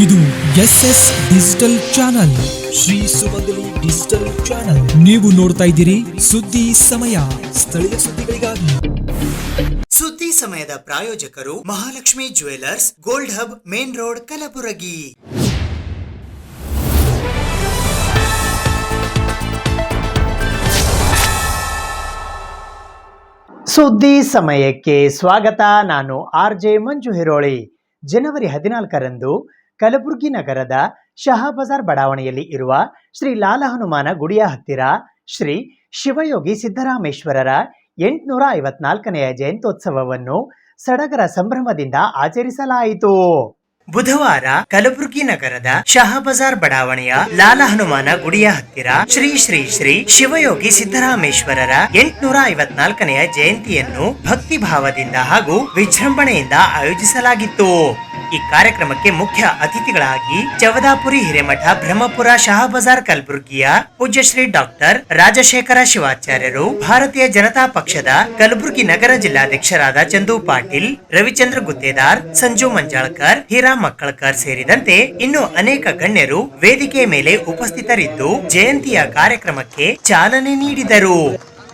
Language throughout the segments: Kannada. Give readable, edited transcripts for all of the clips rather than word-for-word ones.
ಇದು SS ಡಿಜಿಟಲ್ ಚಾನಲ್, ಶ್ರೀ ಸುಮಂಗಲಿ ಡಿಜಿಟಲ್ ಚಾನಲ್. ನೀವು ನೋಡ್ತಾ ಇದ್ದೀರಿ ಸುದ್ದಿ ಸಮಯ, ಸ್ಥಳೀಯ ಸುದ್ದಿಗಳಿಗಾಗಿ. ಸುದ್ದಿ ಸಮಯದ ಪ್ರಾಯೋಜಕರು Mahalakshmi jewellers, gold hub, main road, Kalaburagi. ಸುದ್ದಿ ಸಮಯಕ್ಕೆ ಸ್ವಾಗತ. ನಾನು RJ ಮಂಜು ಹಿರೋಳಿ. ಜನವರಿ 14ರಂದು ಕಲಬುರಗಿ ನಗರದ ಶಹಾಬಜಾರ್ ಬಡಾವಣೆಯಲ್ಲಿ ಇರುವ ಶ್ರೀ ಲಾಲ ಹನುಮಾನ ಗುಡಿಯ ಹತ್ತಿರ ಶ್ರೀ ಶಿವಯೋಗಿ ಸಿದ್ದರಾಮೇಶ್ವರರ 854ನೆಯ ಜಯಂತ್ಯೋತ್ಸವವನ್ನು ಸಡಗರ ಸಂಭ್ರಮದಿಂದ ಆಚರಿಸಲಾಯಿತು. ಬುಧವಾರ ಕಲಬುರಗಿ ನಗರದ ಶಹಾಬಜಾರ್ ಬಡಾವಣೆಯ ಲಾಲ ಹನುಮಾನ ಗುಡಿಯ ಹತ್ತಿರ ಶ್ರೀ ಶ್ರೀ ಶ್ರೀ ಶಿವಯೋಗಿ ಸಿದ್ದರಾಮೇಶ್ವರರ 854ನೆಯ ಜಯಂತಿಯನ್ನು ಭಕ್ತಿ ಭಾವದಿಂದ ಹಾಗೂ ವಿಜೃಂಭಣೆಯಿಂದ ಆಯೋಜಿಸಲಾಗಿತ್ತು. ಈ ಕಾರ್ಯಕ್ರಮಕ್ಕೆ ಮುಖ್ಯ ಅತಿಥಿಗಳಾಗಿ ಚವದಾಪುರಿ ಹಿರೇಮಠ ಬ್ರಹ್ಮಪುರ ಶಹಾಬಜಾರ್ ಕಲಬುರಗಿಯ ಪೂಜ್ಯ ಶ್ರೀ ಡಾಕ್ಟರ್ ರಾಜಶೇಖರ ಶಿವಾಚಾರ್ಯರು, ಭಾರತೀಯ ಜನತಾ ಪಕ್ಷದ ಕಲಬುರಗಿ ನಗರ ಜಿಲ್ಲಾಧ್ಯಕ್ಷರಾದ ಚಂದು ಪಾಟೀಲ್, ರವಿಚಂದ್ರ ಗುತ್ತೇದಾರ್, ಸಂಜು ಮಂಜಾಳ್ಕರ್, ಹೀರಾ ಮಕ್ಕಳ್ಕರ್ ಸೇರಿದಂತೆ ಇನ್ನು ಅನೇಕ ಗಣ್ಯರು ವೇದಿಕೆಯ ಮೇಲೆ ಉಪಸ್ಥಿತರಿದ್ದು ಜಯಂತಿಯ ಕಾರ್ಯಕ್ರಮಕ್ಕೆ ಚಾಲನೆ ನೀಡಿದರು.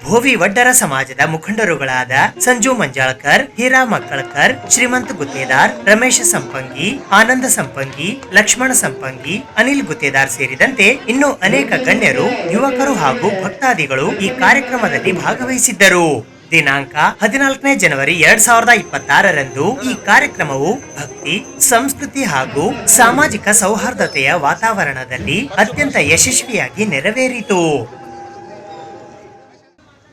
ಭೋವಿ ವಡ್ಡರ ಸಮಾಜದ ಮುಖಂಡರುಗಳಾದ ಸಂಜು ಮಂಜಾಳ್ಕರ್, ಹೀರಾ ಮಕ್ಕಳ್ಕರ್, ಶ್ರೀಮಂತ ಗುತ್ತೇದಾರ್, ರಮೇಶ ಸಂಪಂಗಿ, ಆನಂದ ಸಂಪಂಗಿ, ಲಕ್ಷ್ಮಣ ಸಂಪಂಗಿ, ಅನಿಲ್ ಗುತ್ತೇದಾರ್ ಸೇರಿದಂತೆ ಇನ್ನು ಅನೇಕ ಗಣ್ಯರು, ಯುವಕರು ಹಾಗೂ ಭಕ್ತಾದಿಗಳು ಈ ಕಾರ್ಯಕ್ರಮದಲ್ಲಿ ಭಾಗವಹಿಸಿದ್ದರು. ದಿನಾಂಕ 14ನೇ ಜನವರಿ 2026ರಂದು ಈ ಕಾರ್ಯಕ್ರಮವು ಭಕ್ತಿ, ಸಂಸ್ಕೃತಿ ಹಾಗೂ ಸಾಮಾಜಿಕ ಸೌಹಾರ್ದತೆಯ ವಾತಾವರಣದಲ್ಲಿ ಅತ್ಯಂತ ಯಶಸ್ವಿಯಾಗಿ ನೆರವೇರಿತು.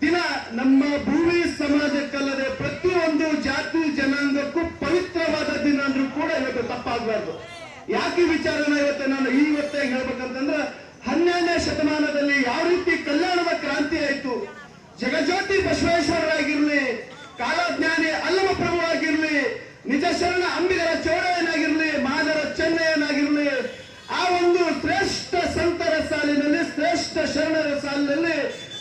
ದಿನ ನಮ್ಮ ಭೂಮಿ ಸಮಾಜಕ್ಕಲ್ಲದೆ ಪ್ರತಿಯೊಂದು ಜಾತಿ ಜನಾಂಗಕ್ಕೂ ಪವಿತ್ರವಾದ ದಿನ ಅಂದ್ರೂ ಕೂಡ ಇವತ್ತು ತಪ್ಪಾಗಬಾರ್ದು. ಯಾಕೆ ವಿಚಾರನ ಇವತ್ತೇ ಹೇಳ್ಬೇಕಂತಂದ್ರೆ 12ನೇ ಶತಮಾನದಲ್ಲಿ ಯಾವ ರೀತಿ ಕಲ್ಯಾಣದ ಕ್ರಾಂತಿ ಆಯ್ತು. ಜಗಜ್ಯೋತಿ ಬಸವೇಶ್ವರರಾಗಿರ್ಲಿ, ಕಾಲಜ್ಞಾನಿ ಅಲ್ಲಮ ಪ್ರಭು ಆಗಿರ್ಲಿ, ನಿಜ ಶರಣ ಅಂಬಿಗರ ಚೋಳಯ್ಯನಾಗಿರ್ಲಿ, ಮಾದರ ಚೆನ್ನಯ್ಯನಾಗಿರ್ಲಿ, ಆ ಒಂದು ಶ್ರೇಷ್ಠ ಸಂತರ ಸಾಲಿನಲ್ಲಿ, ಶ್ರೇಷ್ಠ ಶರಣರ ಸಾಲಿನಲ್ಲಿ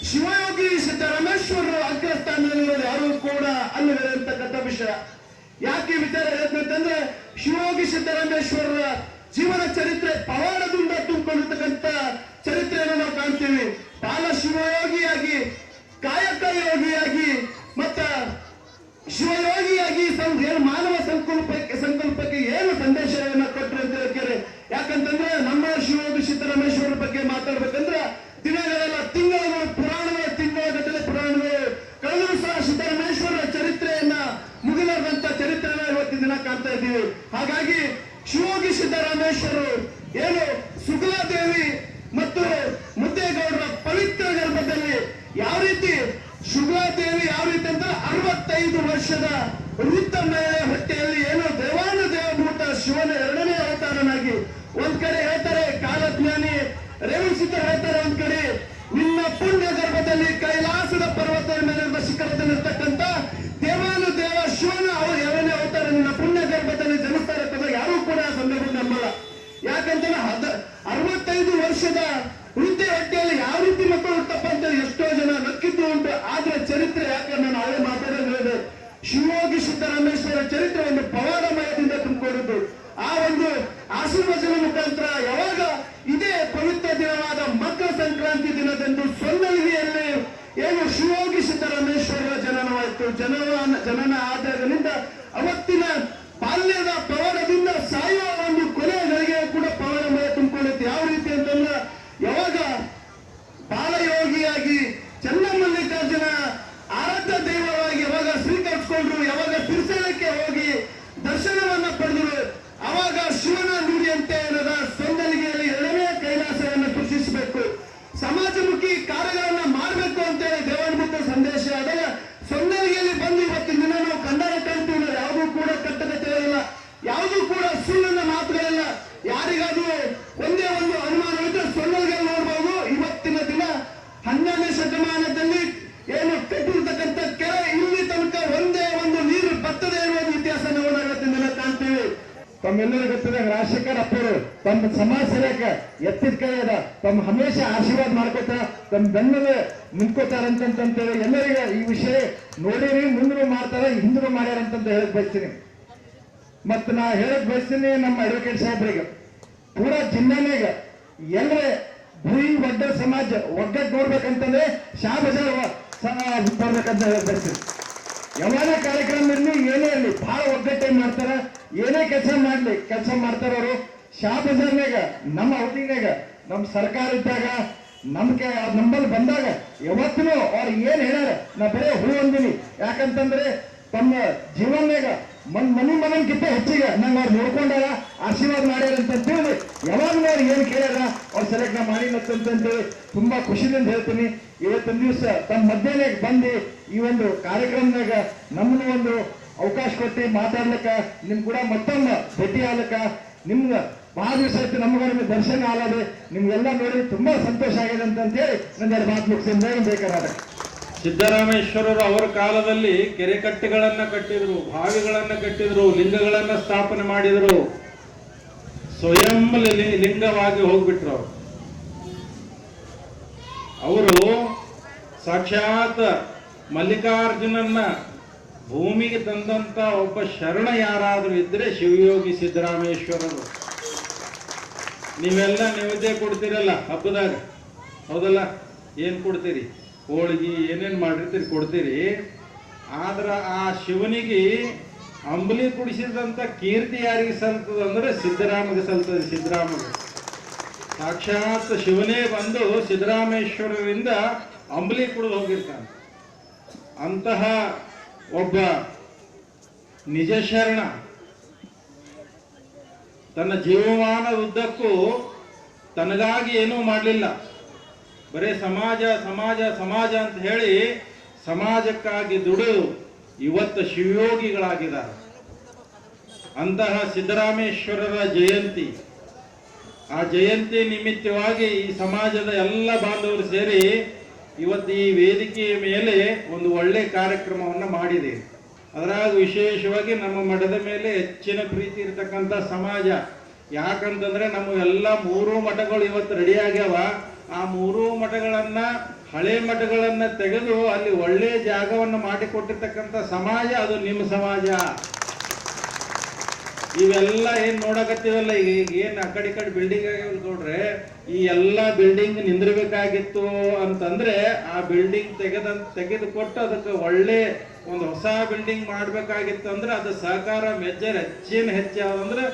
ಶಿವಯೋಗಿ ಸಿದ್ದರಾಮೇಶ್ವರರು ಅಗ್ರಸ್ಥಾನದಲ್ಲಿರೋದು ಯಾರು ಕೂಡ ಅಲ್ಲವೇ ಅಂತಕ್ಕಂಥ ವಿಷಯ. ಯಾಕೆ ವಿಚಾರ ಹೇಳ್ಬೇಕಂದ್ರೆ ಶಿವಯೋಗಿ ಸಿದ್ದರಾಮೇಶ್ವರರ ಜೀವನ ಚರಿತ್ರೆ ಪವಾಡದಿಂದ ತುಂಬಿಕೊಂಡಿರ್ತಕ್ಕಂಥ ಚರಿತ್ರೆಯನ್ನು ನಾವು ಕಾಣ್ತೀವಿ. ಬಾಲ ಶಿವಯೋಗಿಯಾಗಿ, ಕಾಯಕ ಯೋಗಿಯಾಗಿ, ಮತ್ತ ಶಿವಯೋಗಿಯಾಗಿ ಏನು ಮಾನವ ಸಂಕಲ್ಪಕ್ಕೆ ಏನು ಸಂದೇಶವನ್ನ ಕೊಟ್ಟರು ಅಂತ ಹೇಳ್ತಾರೆ. ಯಾಕಂತಂದ್ರೆ ನಮ್ಮ ಶಿವಯೋಗಿ ಸಿದ್ದರಾಮೇಶ್ವರರ ಬಗ್ಗೆ ಮಾತಾಡ್ಬೇಕಂದ್ರೆ ದಿನಗಳೆಲ್ಲ, ತಿಂಗಳು, ಪುರಾಣಗಳು, ತಿಂಗಳ ಗಟ್ಟಲೆ ಪುರಾಣಗಳು ಕಳೆದರೂ ಸಹ ಸಿದ್ದರಾಮೇಶ್ವರರ ಚರಿತ್ರೆಯನ್ನ ಮುಗಿಲಾದಂತ ಚರಿತ್ರೆಯನ್ನ ಇವತ್ತಿನ ದಿನ ಕಾಣ್ತಾ ಇದ್ದೀವಿ. ಹಾಗಾಗಿ ಶಿವಯೋಗಿ ಸಿದ್ದರಾಮೇಶ್ವರರು ಏನು ಸುಗಲಾದೇವಿ ಮತ್ತು ಮುದ್ದೇಗೌಡರ ಪವಿತ್ರ ಗರ್ಭದಲ್ಲಿ ಯಾವ ರೀತಿ ಸುಗಲಾದೇವಿ ಯಾವ ರೀತಿ ಅಂತ 65 ವರ್ಷದ ವೃದ್ಧ ಮಹಿಳೆಯ ಹೊಟ್ಟೆಯಲ್ಲಿ ಏನು ದೇವಾನ ದೇವಭೂತ ಶಿವನ 2ನೇ ಅವತಾರನಾಗಿ ಒಂದ್ ಕಡೆ ಹೇಳ್ತಾರೆ ಕಾಲಜ್ಞಾನಿ ರೇವಣಸಿದ್ಧ ಹೇಳ್ತಾರೆ, ಒಂದ್ ಕಡೆ ನಿನ್ನ ಪುಣ್ಯ ಗರ್ಭದಲ್ಲಿ ಕೈಲಾಸದ ಪರ್ವತದ ಮೇಲಿರುವ ಶಿಖರದಲ್ಲಿರ್ತಕ್ಕಂಥ ದೇವಾನು ದೇವ ಶಿವನ 2ನೇ ಅವತಾರ ನಿನ್ನ ಪುಣ್ಯ ಗರ್ಭದಲ್ಲಿ ಜನಿಸ್ತಾರೆ ಅಂತ ಯಾರು ಕೂಡ ಸಂದರ್ಭ ನಂಬಲ್ಲ. ಯಾಕಂತಂದ್ರೆ 65 ವರ್ಷದ ವೃದ್ಧೆ ಹೊಟ್ಟೆಯಲ್ಲಿ ಯಾವ ರೀತಿ ಮಕ್ಕಳು ಹುಟ್ಟಪ್ಪ ಅಂತ ಎಷ್ಟೋ ಜನ ನಕ್ಕಿದ್ದು ಉಂಟು. ಆದ್ರೆ ಚರಿತ್ರೆ ಯಾಕೆ ನಾನು ಅವೇ ಮಾತಾಡೋದು, ಶಿವಯೋಗಿ ಸಿದ್ದರಾಮೇಶ್ವರ ಚರಿತ್ರೆ ಒಂದು ಪವಾಡಮಯದಿಂದ ತುಂಬಿಕೊಂಡಿದ್ದು. ಆ ಒಂದು ಆಶೀರ್ವಚನ ಮುಖಾಂತರ ಯಾವಾಗ ಇದೇ ಪವಿತ್ರ ದಿನವಾದ ಮಕರ ಸಂಕ್ರಾಂತಿ ದಿನದಂದು ಸೊನ್ನಲ್ಗಿಯಲ್ಲಿ ಏನು ಶಿವಯೋಗಿ ಸಿದ್ದರಾಮೇಶ್ವರರ ಜನನವಾಯಿತು. ಜನನ ಆದಾಗಲಿಂದ ಅವತ್ತಿನ ಬಾಲ್ಯದ ಪವಾಡದಿಂದ ಸಾಯುವ ಒಂದು ಕೊನೆಯ ಗಳಿಗೆ ಕೂಡ ಪವಾಡಮಯ ತುಂಬಿಕೊಂಡಿತ್ತು. ಯಾವ ರೀತಿ ಅಂತಂದ್ರೆ ಯಾವಾಗ ಬಾಲಯೋಗಿಯಾಗಿ ಚನ್ನಮಲ್ಲಿಕಾರ್ಜುನ ಆರಾಧ್ಯ ದೈವವಾಗಿ ಯಾವಾಗ ಸ್ವೀಕರಿಸಿಕೊಂಡ್ರು, ಯಾವಾಗ ತಿರುಸಲಕ್ಕೆ ಹೋಗಿ ದರ್ಶನವನ್ನ ಪಡೆದರು, ಅವಾಗ ಶಿವನ ನುಡಿಯಂತೆ ಏನದ ಸೊಂದಲಿಗೆಯಲ್ಲಿ 2ನೇ ಕೈಲಾಸವನ್ನು ಸೃಷ್ಟಿಸಬೇಕು, ಸಮಾಜಮುಖಿ ಕಾರ್ಯಗಳನ್ನ ಮಾಡಬೇಕು ಅಂತೇಳಿ ದೇವಾನುಭೂತ ಸಂದೇಶ ಆದಾಗ ಸೊಂದಲಿಗೆಯಲ್ಲಿ ಬಂದು ಇವತ್ತಿನ ದಿನ ನಾವು ಕನ್ನಡ ಕಾಣ್ತೀವಿ. ಯಾವುದೂ ಕೂಡ ಕಟ್ಟಕತೆ ಇಲ್ಲ, ಯಾವುದೂ ಕೂಡ ಸುಳ್ಳಿನ ಮಾತುಗಳಿಲ್ಲ. ಯಾರಿಗಾದ್ರೂ ಒಂದೇ ಒಂದು ಅನುಮಾನವಿದ್ರೆ ಸೊನ್ನಲ್ಗೆಲ್ಲಿ ನೋಡಬಹುದು. ಇವತ್ತಿನ ದಿನ 12ನೇ ಶತಮಾನದಲ್ಲಿ ಏನು ಕಟ್ಟಿರ್ತಕ್ಕಂಥ ಕೆರೆ ಇಲ್ಲಿ ತನಕ ಒಂದೇ ಒಂದು ನೀರು ಬರ್ತದೆ ಎನ್ನುವುದು ಇತಿಹಾಸ ನಾವು ಇವತ್ತಿನ ದಿನ ಕಾಣ್ತೀವಿ. ತಮ್ಮೆಲ್ಲರಿಗೂ ಗೊತ್ತಿದೆ, ರಾಜಶೇಖರ್ ಅಪ್ಪರು ತಮ್ಮ ಸಮಾಜ ಸೇವೆಗೆ ಎತ್ತಿದ ಕೈ ಅದ, ತಮ್ಮ ಹಮೇಶ ಆಶೀರ್ವಾದ ಮಾಡ್ಕೋತ ತಮ್ಮ ಬೆನ್ನಲ್ಲಿ ನಿಂತ್ಕೋತಾರಂತಂತೇಳಿ ಎಲ್ಲರಿಗೆ ಈ ವಿಷಯ ನೋಡಿರಿ, ಮುಂದೂ ಮಾಡ್ತಾರೆ, ಹಿಂದೂ ಮಾಡ್ಯಾರಂತ ಹೇಳಕ್ ಬಯಸ್ತೀನಿ. ಮತ್ತು ನಾ ಹೇಳಕ್ ಬಯಸ್ತೀನಿ ನಮ್ಮ ಅಡ್ವೊಕೇಟ್ ಸಾಹೇಬ್ರಿಗೆ, ಪೂರಾ ಜಿಲ್ಲೆನಾಗ ಎಲ್ಲರೇ ಭೂಯಿ ಒಡ್ಡ ಸಮಾಜ ಒಗ್ಗಟ್ಟು ನೋಡ್ಬೇಕಂತಂದ್ರೆ ಶಾ ಬಜಾರ್ ಬರ್ಬೇಕಂತ ಹೇಳಕ್ ಬಯಸ್ತೀನಿ. ಯಾವಾಗ ಕಾರ್ಯಕ್ರಮ ಇರಲಿ ಏನೇ ಇರಲಿ ಭಾಳ ಒಗ್ಗಟ್ಟೆ ಮಾಡ್ತಾರ, ಏನೇ ಕೆಲಸ ಮಾಡ್ತಾರ ಅವರು. ಶಾ ಬಜಾರ್ನಾಗ ನಮ್ಮ ಅವಧಿನಾಗ ನಮ್ಮ ಸರ್ಕಾರ ಇದ್ದಾಗ ನಮ್ಮಲ್ಲಿ ಬಂದಾಗ ಯಾವತ್ತೂ ಅವ್ರು ಏನ್ ಹೇಳ್ಯಾರ ನಾ ಬರೇ ಹೂ ಅಂದಿನಿ. ಯಾಕಂತಂದ್ರೆ ತಮ್ಮ ಜೀವನಾಗ ಮನನ್ಕಿಂತ ಹೆಚ್ಚಿಗೆ ನಂಗೆ ಅವ್ರು ನೋಡ್ಕೊಂಡಾರ, ಆಶೀರ್ವಾದ ಮಾಡ್ಯಾರ ಅಂತೇಳಿ ಯಾವಾಗ ಅವ್ರು ಏನ್ ಕೇಳ್ಯಾರ ಅವ್ರ ಸರಿಯಾಗಿ ನಾ ಮಾಡಿನಂತೇಳಿ ತುಂಬಾ ಖುಷಿಯಿಂದ ಹೇಳ್ತೀನಿ. ಇವತ್ತಿನ ದಿವಸ ತಮ್ಮ ಮಧ್ಯಾಹ್ನ ಬಂದು ಈ ಒಂದು ಕಾರ್ಯಕ್ರಮದಾಗ ನಮ್ಮನ್ನು ಒಂದು ಅವಕಾಶ ಕೊಟ್ಟು ಮಾತಾಡ್ಲಿಕ್ಕ, ನಿಮ್ ಕೂಡ ಮತ್ತೊಮ್ಮೆ ಭೇಟಿ ಆಗ್ಲಿಕ್ಕ, ನಿಮ್ಗೆ ಬಹಳ ದಿವಸ ಆಯ್ತು ನಮ್ಗೆ ದರ್ಶನ ಆಲದೆ, ನಿಮ್ಗೆಲ್ಲ ನೋಡಿ ತುಂಬಾ ಸಂತೋಷ ಆಗಿದೆ ಅಂತೇಳಿ ನನ್ನ ಮಾತು ಮುಗಿಸಿದ ಬೇಕಾದ. ಸಿದ್ದರಾಮೇಶ್ವರರು ಅವರ ಕಾಲದಲ್ಲಿ ಕೆರೆ ಕಟ್ಟೆಗಳನ್ನ ಕಟ್ಟಿದ್ರು, ಬಾವಿಗಳನ್ನ ಕಟ್ಟಿದ್ರು, ಲಿಂಗಗಳನ್ನ ಸ್ಥಾಪನೆ ಮಾಡಿದ್ರು, ಸ್ವಯಂ ಲಿಂಗವಾಗಿ ಹೋಗ್ಬಿಟ್ರು. ಅವರು ಸಾಕ್ಷಾತ್ ಮಲ್ಲಿಕಾರ್ಜುನನ್ನ ಭೂಮಿಗೆ ತಂದಂತ ಒಬ್ಬ ಶರಣ ಯಾರಾದರೂ ಇದ್ರೆ ಶಿವಯೋಗಿ ಸಿದ್ದರಾಮೇಶ್ವರರು. ನೀವೆಲ್ಲ ನೈವೇದ್ಯ ಕೊಡ್ತೀರಲ್ಲ ಹಬ್ಬದಾಗ, ಹೌದಲ್ಲ? ಏನ್ ಕೊಡ್ತೀರಿ? ಹೋಳಿಗೆ ಏನೇನು ಮಾಡಿರ್ತೀರಿ ಕೊಡ್ತೀರಿ. ಆದ್ರೆ ಆ ಶಿವನಿಗೆ ಅಂಬಲಿ ಕುಡಿಸಿದಂತ ಕೀರ್ತಿ ಯಾರಿಗೆ ಸಲ್ತದ ಅಂದ್ರೆ ಸಿದ್ದರಾಮಗೆ ಸಲ್ತದೆ. ಸಿದ್ದರಾಮಗೆ ಸಾಕ್ಷಾತ್ ಶಿವನೇ ಬಂದು ಸಿದ್ದರಾಮೇಶ್ವರರಿಂದ ಅಂಬಲಿ ಕುಡಿದು ಹೋಗಿರ್ತಾನೆ. ಅಂತಹ ಒಬ್ಬ ನಿಜ ಶರಣ ತನ್ನ ಜೀವಮಾನದುದ್ದಕ್ಕೂ ತನಗಾಗಿ ಏನೂ ಮಾಡಲಿಲ್ಲ. ಬರೇ ಸಮಾಜ ಸಮಾಜ ಸಮಾಜ ಅಂತ ಹೇಳಿ ಸಮಾಜಕ್ಕಾಗಿ ದುಡಿದು ಇವತ್ತು ಶಿವಯೋಗಿಗಳಾಗಿದ್ದಾರೆ. ಅಂತಹ ಸಿದ್ದರಾಮೇಶ್ವರರ ಜಯಂತಿ, ಆ ಜಯಂತಿ ನಿಮಿತ್ತವಾಗಿ ಈ ಸಮಾಜದ ಎಲ್ಲ ಬಾಂಧವರು ಸೇರಿ ಇವತ್ತು ಈ ವೇದಿಕೆಯ ಮೇಲೆ ಒಂದು ಒಳ್ಳೆ ಕಾರ್ಯಕ್ರಮವನ್ನು ಮಾಡಿದೆ. ಅದರಾಗ ವಿಶೇಷವಾಗಿ ನಮ್ಮ ಮಠದ ಮೇಲೆ ಹೆಚ್ಚಿನ ಪ್ರೀತಿ ಇರತಕ್ಕಂಥ ಸಮಾಜ. ಯಾಕಂತಂದ್ರೆ ನಮ್ಮ ಎಲ್ಲ 3 ಮಠಗಳು ಇವತ್ತು ರೆಡಿ ಆಗ್ಯಾವ. ಆ 3 ಮಠಗಳನ್ನ, ಹಳೆ ಮಠಗಳನ್ನ ತೆಗೆದು ಅಲ್ಲಿ ಒಳ್ಳೆ ಜಾಗವನ್ನು ಮಾಡಿಕೊಟ್ಟಿರ್ತಕ್ಕಂಥ ಸಮಾಜ ಅದು ನಿಮ್ಮ ಸಮಾಜ. ಇವೆಲ್ಲ ಏನ್ ನೋಡಕತ್ತೀವಲ್ಲ, ಈಗ ಏನ್ ಆ ಕಡೆ ಬಿಲ್ಡಿಂಗ್ ಆಗ್ಯಾವ ನೋಡ್ರೆ, ಈ ಎಲ್ಲ ಬಿಲ್ಡಿಂಗ್ ನಿಂದಿರ್ಬೇಕಾಗಿತ್ತು ಅಂತಂದ್ರೆ ಆ ಬಿಲ್ಡಿಂಗ್ ತೆಗೆದುಕೊಟ್ಟು ಅದಕ್ಕೆ ಒಳ್ಳೆ ಒಂದು ಹೊಸ ಬಿಲ್ಡಿಂಗ್ ಮಾಡ್ಬೇಕಾಗಿತ್ತು ಅಂದ್ರೆ ಅದು ಸಹಕಾರ ಹೆಚ್ಚಾವಂದ್ರೆ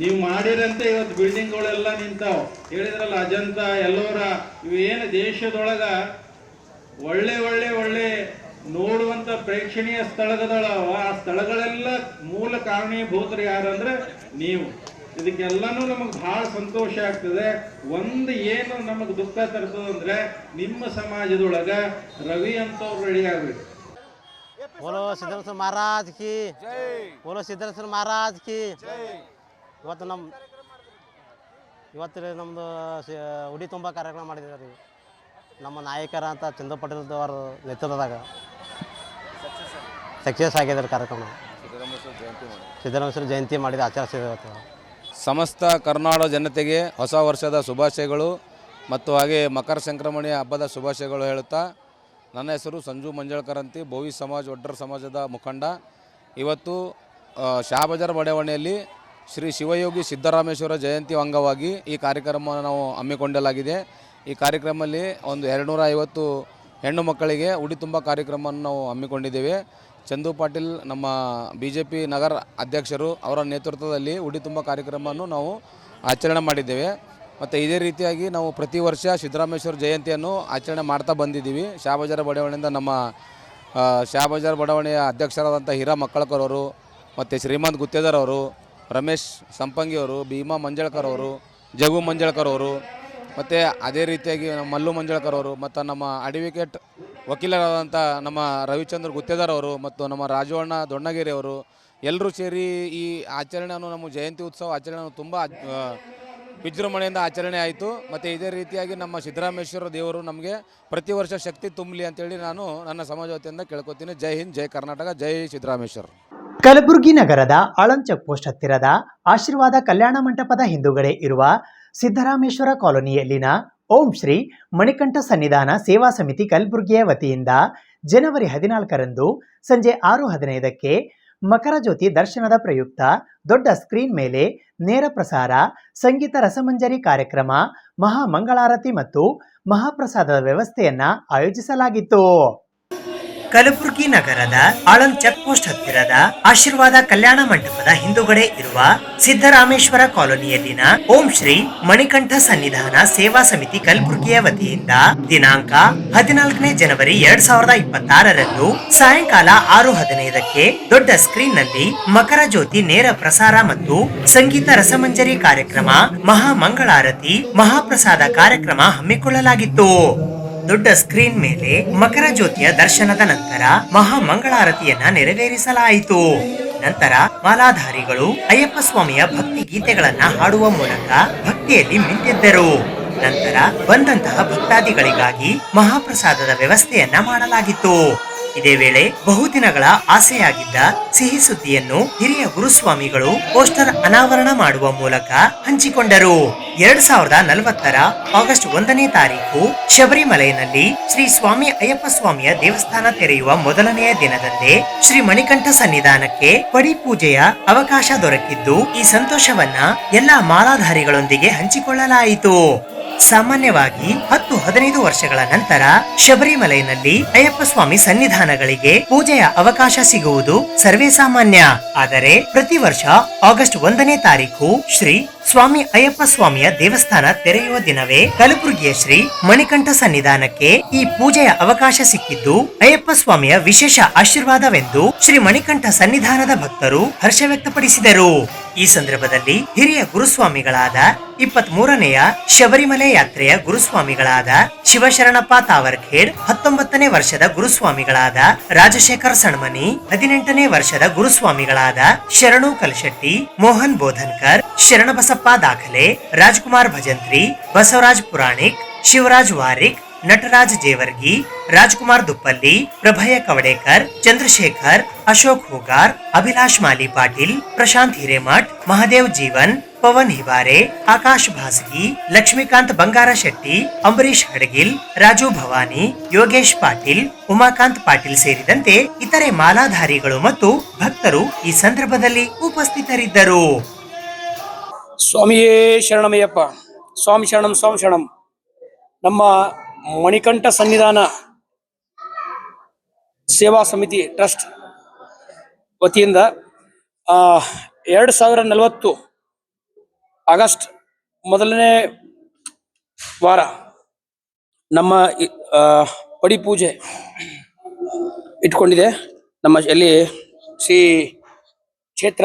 ನೀವು ಮಾಡಿರಂತೆ ಇವತ್ತು ಬಿಲ್ಡಿಂಗ್ಗಳೆಲ್ಲ ನಿಂತಾವ್. ಹೇಳಿದ್ರಲ್ಲ ಅಜಂತ, ಎಲ್ಲೋರ, ಇವೇನು ದೇಶದೊಳಗ ಒಳ್ಳೆ ಒಳ್ಳೆ ಒಳ್ಳೆ ನೋಡುವಂತ ಪ್ರೇಕ್ಷಣೀಯ ಸ್ಥಳಗಳವ, ಆ ಸ್ಥಳಗಳೆಲ್ಲ ಮೂಲ ಕಾರಣೀಭೂತರು ಯಾರಂದ್ರೆ ನೀವು. ಇದಕ್ಕೆಲ್ಲನೂ ನಮಗೆ ಬಹಳ ಸಂತೋಷ ಆಗ್ತದೆ. ಒಂದು ಏನು ನಮಗೆ ದುಃಖ ತರ್ತದಂದ್ರೆ ನಿಮ್ಮ ಸಮಾಜದೊಳಗ ರವಿ ಅಂತವ್ರು ರೆಡಿ ಆಗ್ಬೇಕು. बोलो सिद्धेश्वर महाराज की, बोलो सिद्धेश्वर महाराज की. ಇವತ್ತು ನಮ್ಮದು ಉಡಿ ತುಂಬ ಕಾರ್ಯಕ್ರಮ ಮಾಡಿದ್ದಾರೆ. ನಮ್ಮ ನಾಯಕರ ಅಂತ ಚಂದ್ರ ಪಟೇಲ್ ಅವರ ನೇತೃತ್ವದಾಗ ಸಕ್ಸಸ್ ಆಗಿದ್ದಾರೆ ಕಾರ್ಯಕ್ರಮ. ಸಿದ್ದರಾಮೇಶ್ವರ ಜಯಂತಿ ಮಾಡಿದ ಆಚರಿಸಿದ ಸಮಸ್ತ ಕರ್ನಾಟಕ ಜನತೆಗೆ ಹೊಸ ವರ್ಷದ ಶುಭಾಶಯಗಳು ಮತ್ತು ಹಾಗೆ ಮಕರ ಸಂಕ್ರಮಣೆಯ ಹಬ್ಬದ ಶುಭಾಶಯಗಳು ಹೇಳುತ್ತಾ, ನನ್ನ ಹೆಸರು ಸಂಜು ಮಂಜಳ್ಕರ್ ಅಂತಿ, ಬೋವಿ ಸಮಾಜ ಒಡ್ಡರ ಸಮಾಜದ ಮುಖಂಡ. ಇವತ್ತು ಶಹಾಬಜಾರ್ ಬಡಾವಣೆಯಲ್ಲಿ ಶ್ರೀ ಶಿವಯೋಗಿ ಸಿದ್ದರಾಮೇಶ್ವರ ಜಯಂತಿ ಅಂಗವಾಗಿ ಈ ಕಾರ್ಯಕ್ರಮವನ್ನು ನಾವು ಹಮ್ಮಿಕೊಳ್ಳಲಾಗಿದೆ. ಈ ಕಾರ್ಯಕ್ರಮದಲ್ಲಿ ಒಂದು 250 ಹೆಣ್ಣು ಮಕ್ಕಳಿಗೆ ಉಡಿ ತುಂಬ ಕಾರ್ಯಕ್ರಮವನ್ನು ನಾವು ಹಮ್ಮಿಕೊಂಡಿದ್ದೇವೆ. ಚಂದು ಪಾಟೀಲ್ ನಮ್ಮ BJP ನಗರ ಅಧ್ಯಕ್ಷರು ಅವರ ನೇತೃತ್ವದಲ್ಲಿ ಉಡಿ ತುಂಬ ಕಾರ್ಯಕ್ರಮವನ್ನು ನಾವು ಆಚರಣೆ ಮಾಡಿದ್ದೇವೆ. ಮತ್ತು ಇದೇ ರೀತಿಯಾಗಿ ನಾವು ಪ್ರತಿ ವರ್ಷ ಸಿದ್ದರಾಮೇಶ್ವರ ಜಯಂತಿಯನ್ನು ಆಚರಣೆ ಮಾಡ್ತಾ ಬಂದಿದ್ದೀವಿ. ಶಹಾಬಜಾರ್ ಬಡಾವಣೆಯಿಂದ ನಮ್ಮ ಶಹಾಬಜಾರ್ ಬಡಾವಣೆಯ ಅಧ್ಯಕ್ಷರಾದಂಥ ಹೀರಾ ಮಕ್ಕಳಕರ್ ಅವರು, ಮತ್ತು ಶ್ರೀಮಂತ್ ಗುತ್ತೇದಾರ್ ಅವರು, ರಮೇಶ್ ಸಂಪಂಗಿ ಅವರು, ಭೀಮಾ ಮಂಜಳ್ಕರ್ ಅವರು, ಜಗು ಮಂಜಳ್ಕರ್ ಅವರು, ಮತ್ತು ಅದೇ ರೀತಿಯಾಗಿ ನಮ್ಮ ಮಲ್ಲು ಮಂಜಳ್ಕರ್ ಅವರು, ಮತ್ತು ನಮ್ಮ ಅಡ್ವೊಕೇಟ್ ವಕೀಲರಾದಂಥ ನಮ್ಮ ರವಿಚಂದ್ರ ಗುತ್ತೇದಾರ್ ಅವರು, ಮತ್ತು ನಮ್ಮ ರಾಜವಣ್ಣ ದೊಣ್ಣಗಿರಿ ಅವರು ಎಲ್ಲರೂ ಸೇರಿ ಈ ಆಚರಣೆಯನ್ನು, ನಮ್ಮ ಜಯಂತಿ ಉತ್ಸವ ಆಚರಣೆಯನ್ನು ತುಂಬ ವಿಜೃಂಭಣೆಯಿಂದ ಆಚರಣೆ ಆಯಿತು. ಮತ್ತು ಇದೇ ರೀತಿಯಾಗಿ ನಮ್ಮ ಸಿದ್ದರಾಮೇಶ್ವರ ದೇವರು ನಮಗೆ ಪ್ರತಿ ವರ್ಷ ಶಕ್ತಿ ತುಂಬಲಿ ಅಂತೇಳಿ ನಾನು ನನ್ನ ಸಮಾಜ ವತಿಯಿಂದ ಕೇಳ್ಕೊತೀನಿ. ಜೈ ಹಿಂದ್, ಜೈ ಕರ್ನಾಟಕ, ಜೈ ಸಿದ್ದರಾಮೇಶ್ವರ. ಕಲಬುರಗಿ ನಗರದ ಆಳಂದ್ ಚೆಕ್ ಪೋಸ್ಟ್ ಹತ್ತಿರದ ಆಶೀರ್ವಾದ ಕಲ್ಯಾಣ ಮಂಟಪದ ಹಿಂದುಗಡೆ ಇರುವ ಸಿದ್ದರಾಮೇಶ್ವರ ಕಾಲೋನಿಯಲ್ಲಿನ ಓಂ ಶ್ರೀ ಮಣಿಕಂಠ ಸನ್ನಿಧಾನ ಸೇವಾ ಸಮಿತಿ ಕಲಬುರಗಿಯ ವತಿಯಿಂದ ಜನವರಿ 14ರಂದು ಸಂಜೆ 6:15ಕ್ಕೆ ಮಕರ ಜ್ಯೋತಿ ದರ್ಶನದ ಪ್ರಯುಕ್ತ ದೊಡ್ಡ ಸ್ಕ್ರೀನ್ ಮೇಲೆ ನೇರ ಪ್ರಸಾರ, ಸಂಗೀತ ರಸಮಂಜರಿ ಕಾರ್ಯಕ್ರಮ, ಮಹಾಮಂಗಳಾರತಿ ಮತ್ತು ಮಹಾಪ್ರಸಾದದ ವ್ಯವಸ್ಥೆಯನ್ನ ಆಯೋಜಿಸಲಾಗಿತ್ತು. ಕಲಬುರಗಿ ನಗರದ ಆಳಂದ್ ಚೆಕ್ ಪೋಸ್ಟ್ ಹತ್ತಿರದ ಆಶೀರ್ವಾದ ಕಲ್ಯಾಣ ಮಂಟಪದ ಹಿಂದುಗಡೆ ಇರುವ ಸಿದ್ದರಾಮೇಶ್ವರ ಕಾಲೋನಿಯಲ್ಲಿನ ಓಂ ಶ್ರೀ ಮಣಿಕಂಠ ಸನ್ನಿಧಾನ ಸೇವಾ ಸಮಿತಿ ಕಲಬುರಗಿಯ ವತಿಯಿಂದ ದಿನಾಂಕ 14ನೇ ಜನವರಿ 2026ರಂದು ಸಾಯಂಕಾಲ 6:15ಕ್ಕೆ ದೊಡ್ಡ ಸ್ಕ್ರೀನ್ ನಲ್ಲಿ ಮಕರ ಜ್ಯೋತಿ ನೇರ ಪ್ರಸಾರ ಮತ್ತು ಸಂಗೀತ ರಸಮಂಜರಿ ಕಾರ್ಯಕ್ರಮ, ಮಹಾಮಂಗಳಾರತಿ, ಮಹಾಪ್ರಸಾದ ಕಾರ್ಯಕ್ರಮ ಹಮ್ಮಿಕೊಳ್ಳಲಾಗಿತ್ತು. ದೊಡ್ಡ ಸ್ಕ್ರೀನ್ ಮೇಲೆ ಮಕರ ಜ್ಯೋತಿಯ ದರ್ಶನದ ನಂತರ ಮಹಾಮಂಗಳಾರತಿಯನ್ನ ನೆರವೇರಿಸಲಾಯಿತು. ನಂತರ ಮಾಲಾಧಾರಿಗಳು ಅಯ್ಯಪ್ಪ ಸ್ವಾಮಿಯ ಭಕ್ತಿ ಗೀತೆಗಳನ್ನ ಹಾಡುವ ಮೂಲಕ ಭಕ್ತಿಯಲ್ಲಿ ಮಿಂದಿದ್ದರು. ನಂತರ ಬಂದಂತಹ ಭಕ್ತಾದಿಗಳಿಗಾಗಿ ಮಹಾಪ್ರಸಾದದ ವ್ಯವಸ್ಥೆಯನ್ನ ಮಾಡಲಾಗಿತ್ತು. ಇದೇ ವೇಳೆ ಬಹುದಿನಗಳ ಆಸೆಯಾಗಿದ್ದ ಸಿಹಿ ಸುದ್ದಿಯನ್ನು ಹಿರಿಯ ಗುರುಸ್ವಾಮಿಗಳು ಪೋಸ್ಟರ್ ಅನಾವರಣ ಮಾಡುವ ಮೂಲಕ ಹಂಚಿಕೊಂಡರು. 2040ರ ಆಗಸ್ಟ್ 1ನೇ ತಾರೀಕು ಶಬರಿಮಲೆಯಲ್ಲಿ ಶ್ರೀ ಸ್ವಾಮಿ ಅಯ್ಯಪ್ಪ ಸ್ವಾಮಿಯ ದೇವಸ್ಥಾನ ತೆರೆಯುವ ಮೊದಲನೆಯ ದಿನದಂದೇ ಶ್ರೀ ಮಣಿಕಂಠ ಸನ್ನಿಧಾನಕ್ಕೆ ಪಡಿ ಪೂಜೆಯ ಅವಕಾಶ ದೊರಕಿದ್ದು, ಈ ಸಂತೋಷವನ್ನ ಎಲ್ಲಾ ಮಾಲಾಧಾರಿಗಳೊಂದಿಗೆ ಹಂಚಿಕೊಳ್ಳಲಾಯಿತು. ಸಾಮಾನ್ಯವಾಗಿ 10-15 ವರ್ಷಗಳ ನಂತರ ಶಬರಿಮಲೆಯಲ್ಲಿ ಅಯ್ಯಪ್ಪ ಸ್ವಾಮಿ ಸನ್ನಿಧಾನಗಳಿಗೆ ಪೂಜೆಯ ಅವಕಾಶ ಸಿಗುವುದು ಸರ್ವೇ ಸಾಮಾನ್ಯ. ಆದರೆ ಪ್ರತಿ ವರ್ಷ ಆಗಸ್ಟ್ 1ನೇ ತಾರೀಕು ಶ್ರೀ ಸ್ವಾಮಿ ಅಯ್ಯಪ್ಪ ಸ್ವಾಮಿಯ ದೇವಸ್ಥಾನ ತೆರೆಯುವ ದಿನವೇ ಕಲಬುರಗಿಯ ಶ್ರೀ ಮಣಿಕಂಠ ಸನ್ನಿಧಾನಕ್ಕೆ ಈ ಪೂಜೆಯ ಅವಕಾಶ ಸಿಕ್ಕಿದ್ದು ಅಯ್ಯಪ್ಪ ಸ್ವಾಮಿಯ ವಿಶೇಷ ಆಶೀರ್ವಾದವೆಂದು ಶ್ರೀ ಮಣಿಕಂಠ ಸನ್ನಿಧಾನದ ಭಕ್ತರು ಹರ್ಷ ವ್ಯಕ್ತಪಡಿಸಿದರು. ಈ ಸಂದರ್ಭದಲ್ಲಿ ಹಿರಿಯ ಗುರುಸ್ವಾಮಿಗಳಾದ 23ನೆಯ ಶಬರಿಮಲೆ ಯಾತ್ರೆಯ ಗುರುಸ್ವಾಮಿಗಳಾದ ಶಿವಶರಣಪ್ಪ ತಾವರ್ಖೇಡ್, 19ನೇ ವರ್ಷದ ಗುರುಸ್ವಾಮಿಗಳಾದ ರಾಜಶೇಖರ್ ಸಣ್ಮನಿ, 18ನೇ ವರ್ಷದ ಗುರುಸ್ವಾಮಿಗಳಾದ ಶರಣು ಕಲ್ಶೆಟ್ಟಿ, ಮೋಹನ್ ಬೋಧನ್ಕರ್, ಶರಣಬಸಪ್ಪ ದಾಖಲೆ, ರಾಜ್ಕುಮಾರ್ ಭಜಂತ್ರಿ, ಬಸವರಾಜ್ ಪುರಾಣಿಕ್, ಶಿವರಾಜ್ ವಾರಿಕ್, ನಟರಾಜ್ ಜೇವರ್ಗಿ, ರಾಜ್ಕುಮಾರ್ ದುಪ್ಪಲ್ಲಿ, ಪ್ರಭಯ ಕವಡೇಕರ್, ಚಂದ್ರಶೇಖರ್, ಅಶೋಕ್ ಹುಗಾರ್, ಅಭಿಲಾಷ್ ಮಾಲಿ ಪಾಟೀಲ್, ಪ್ರಶಾಂತ್ ಹಿರೇಮಠ್, ಮಹಾದೇವ್ ಜೀವನ್, ಪವನ್ ಹಿವಾರೆ, ಆಕಾಶ್ ಭಾಸ್ಗಿ, ಲಕ್ಷ್ಮೀಕಾಂತ್ ಬಂಗಾರ ಶೆಟ್ಟಿ, ಅಂಬರೀಶ್ ಹಡಗಿಲ್, ರಾಜು ಭವಾನಿ, ಯೋಗೇಶ್ ಪಾಟೀಲ್, ಉಮಾಕಾಂತ್ ಪಾಟೀಲ್ ಸೇರಿದಂತೆ ಇತರೆ ಮಾಲಾಧಾರಿಗಳು ಮತ್ತು ಭಕ್ತರು ಈ ಸಂದರ್ಭದಲ್ಲಿ ಉಪಸ್ಥಿತರಿದ್ದರು. ಸ್ವಾಮಿಯೇ ಶರಣಮಯ್ಯಪ್ಪ. ಸ್ವಾಮಿ ಶರಣಂ, ಸ್ವಾಮಿ ಶರಣಂ. ನಮ್ಮ ಮಣಿಕಂಠ ಸನ್ನಿಧಾನ ಸೇವಾ ಸಮಿತಿ ಟ್ರಸ್ಟ್ ವತಿಯಿಂದ 2040 ಆಗಸ್ಟ್ ಮೊದಲನೇ ವಾರ ನಮ್ಮ ಪಡಿ ಪೂಜೆ ಇಟ್ಕೊಂಡಿದೆ. ನಮ್ಮ ಎಲ್ಲಿ ಶ್ರೀ ಕ್ಷೇತ್ರ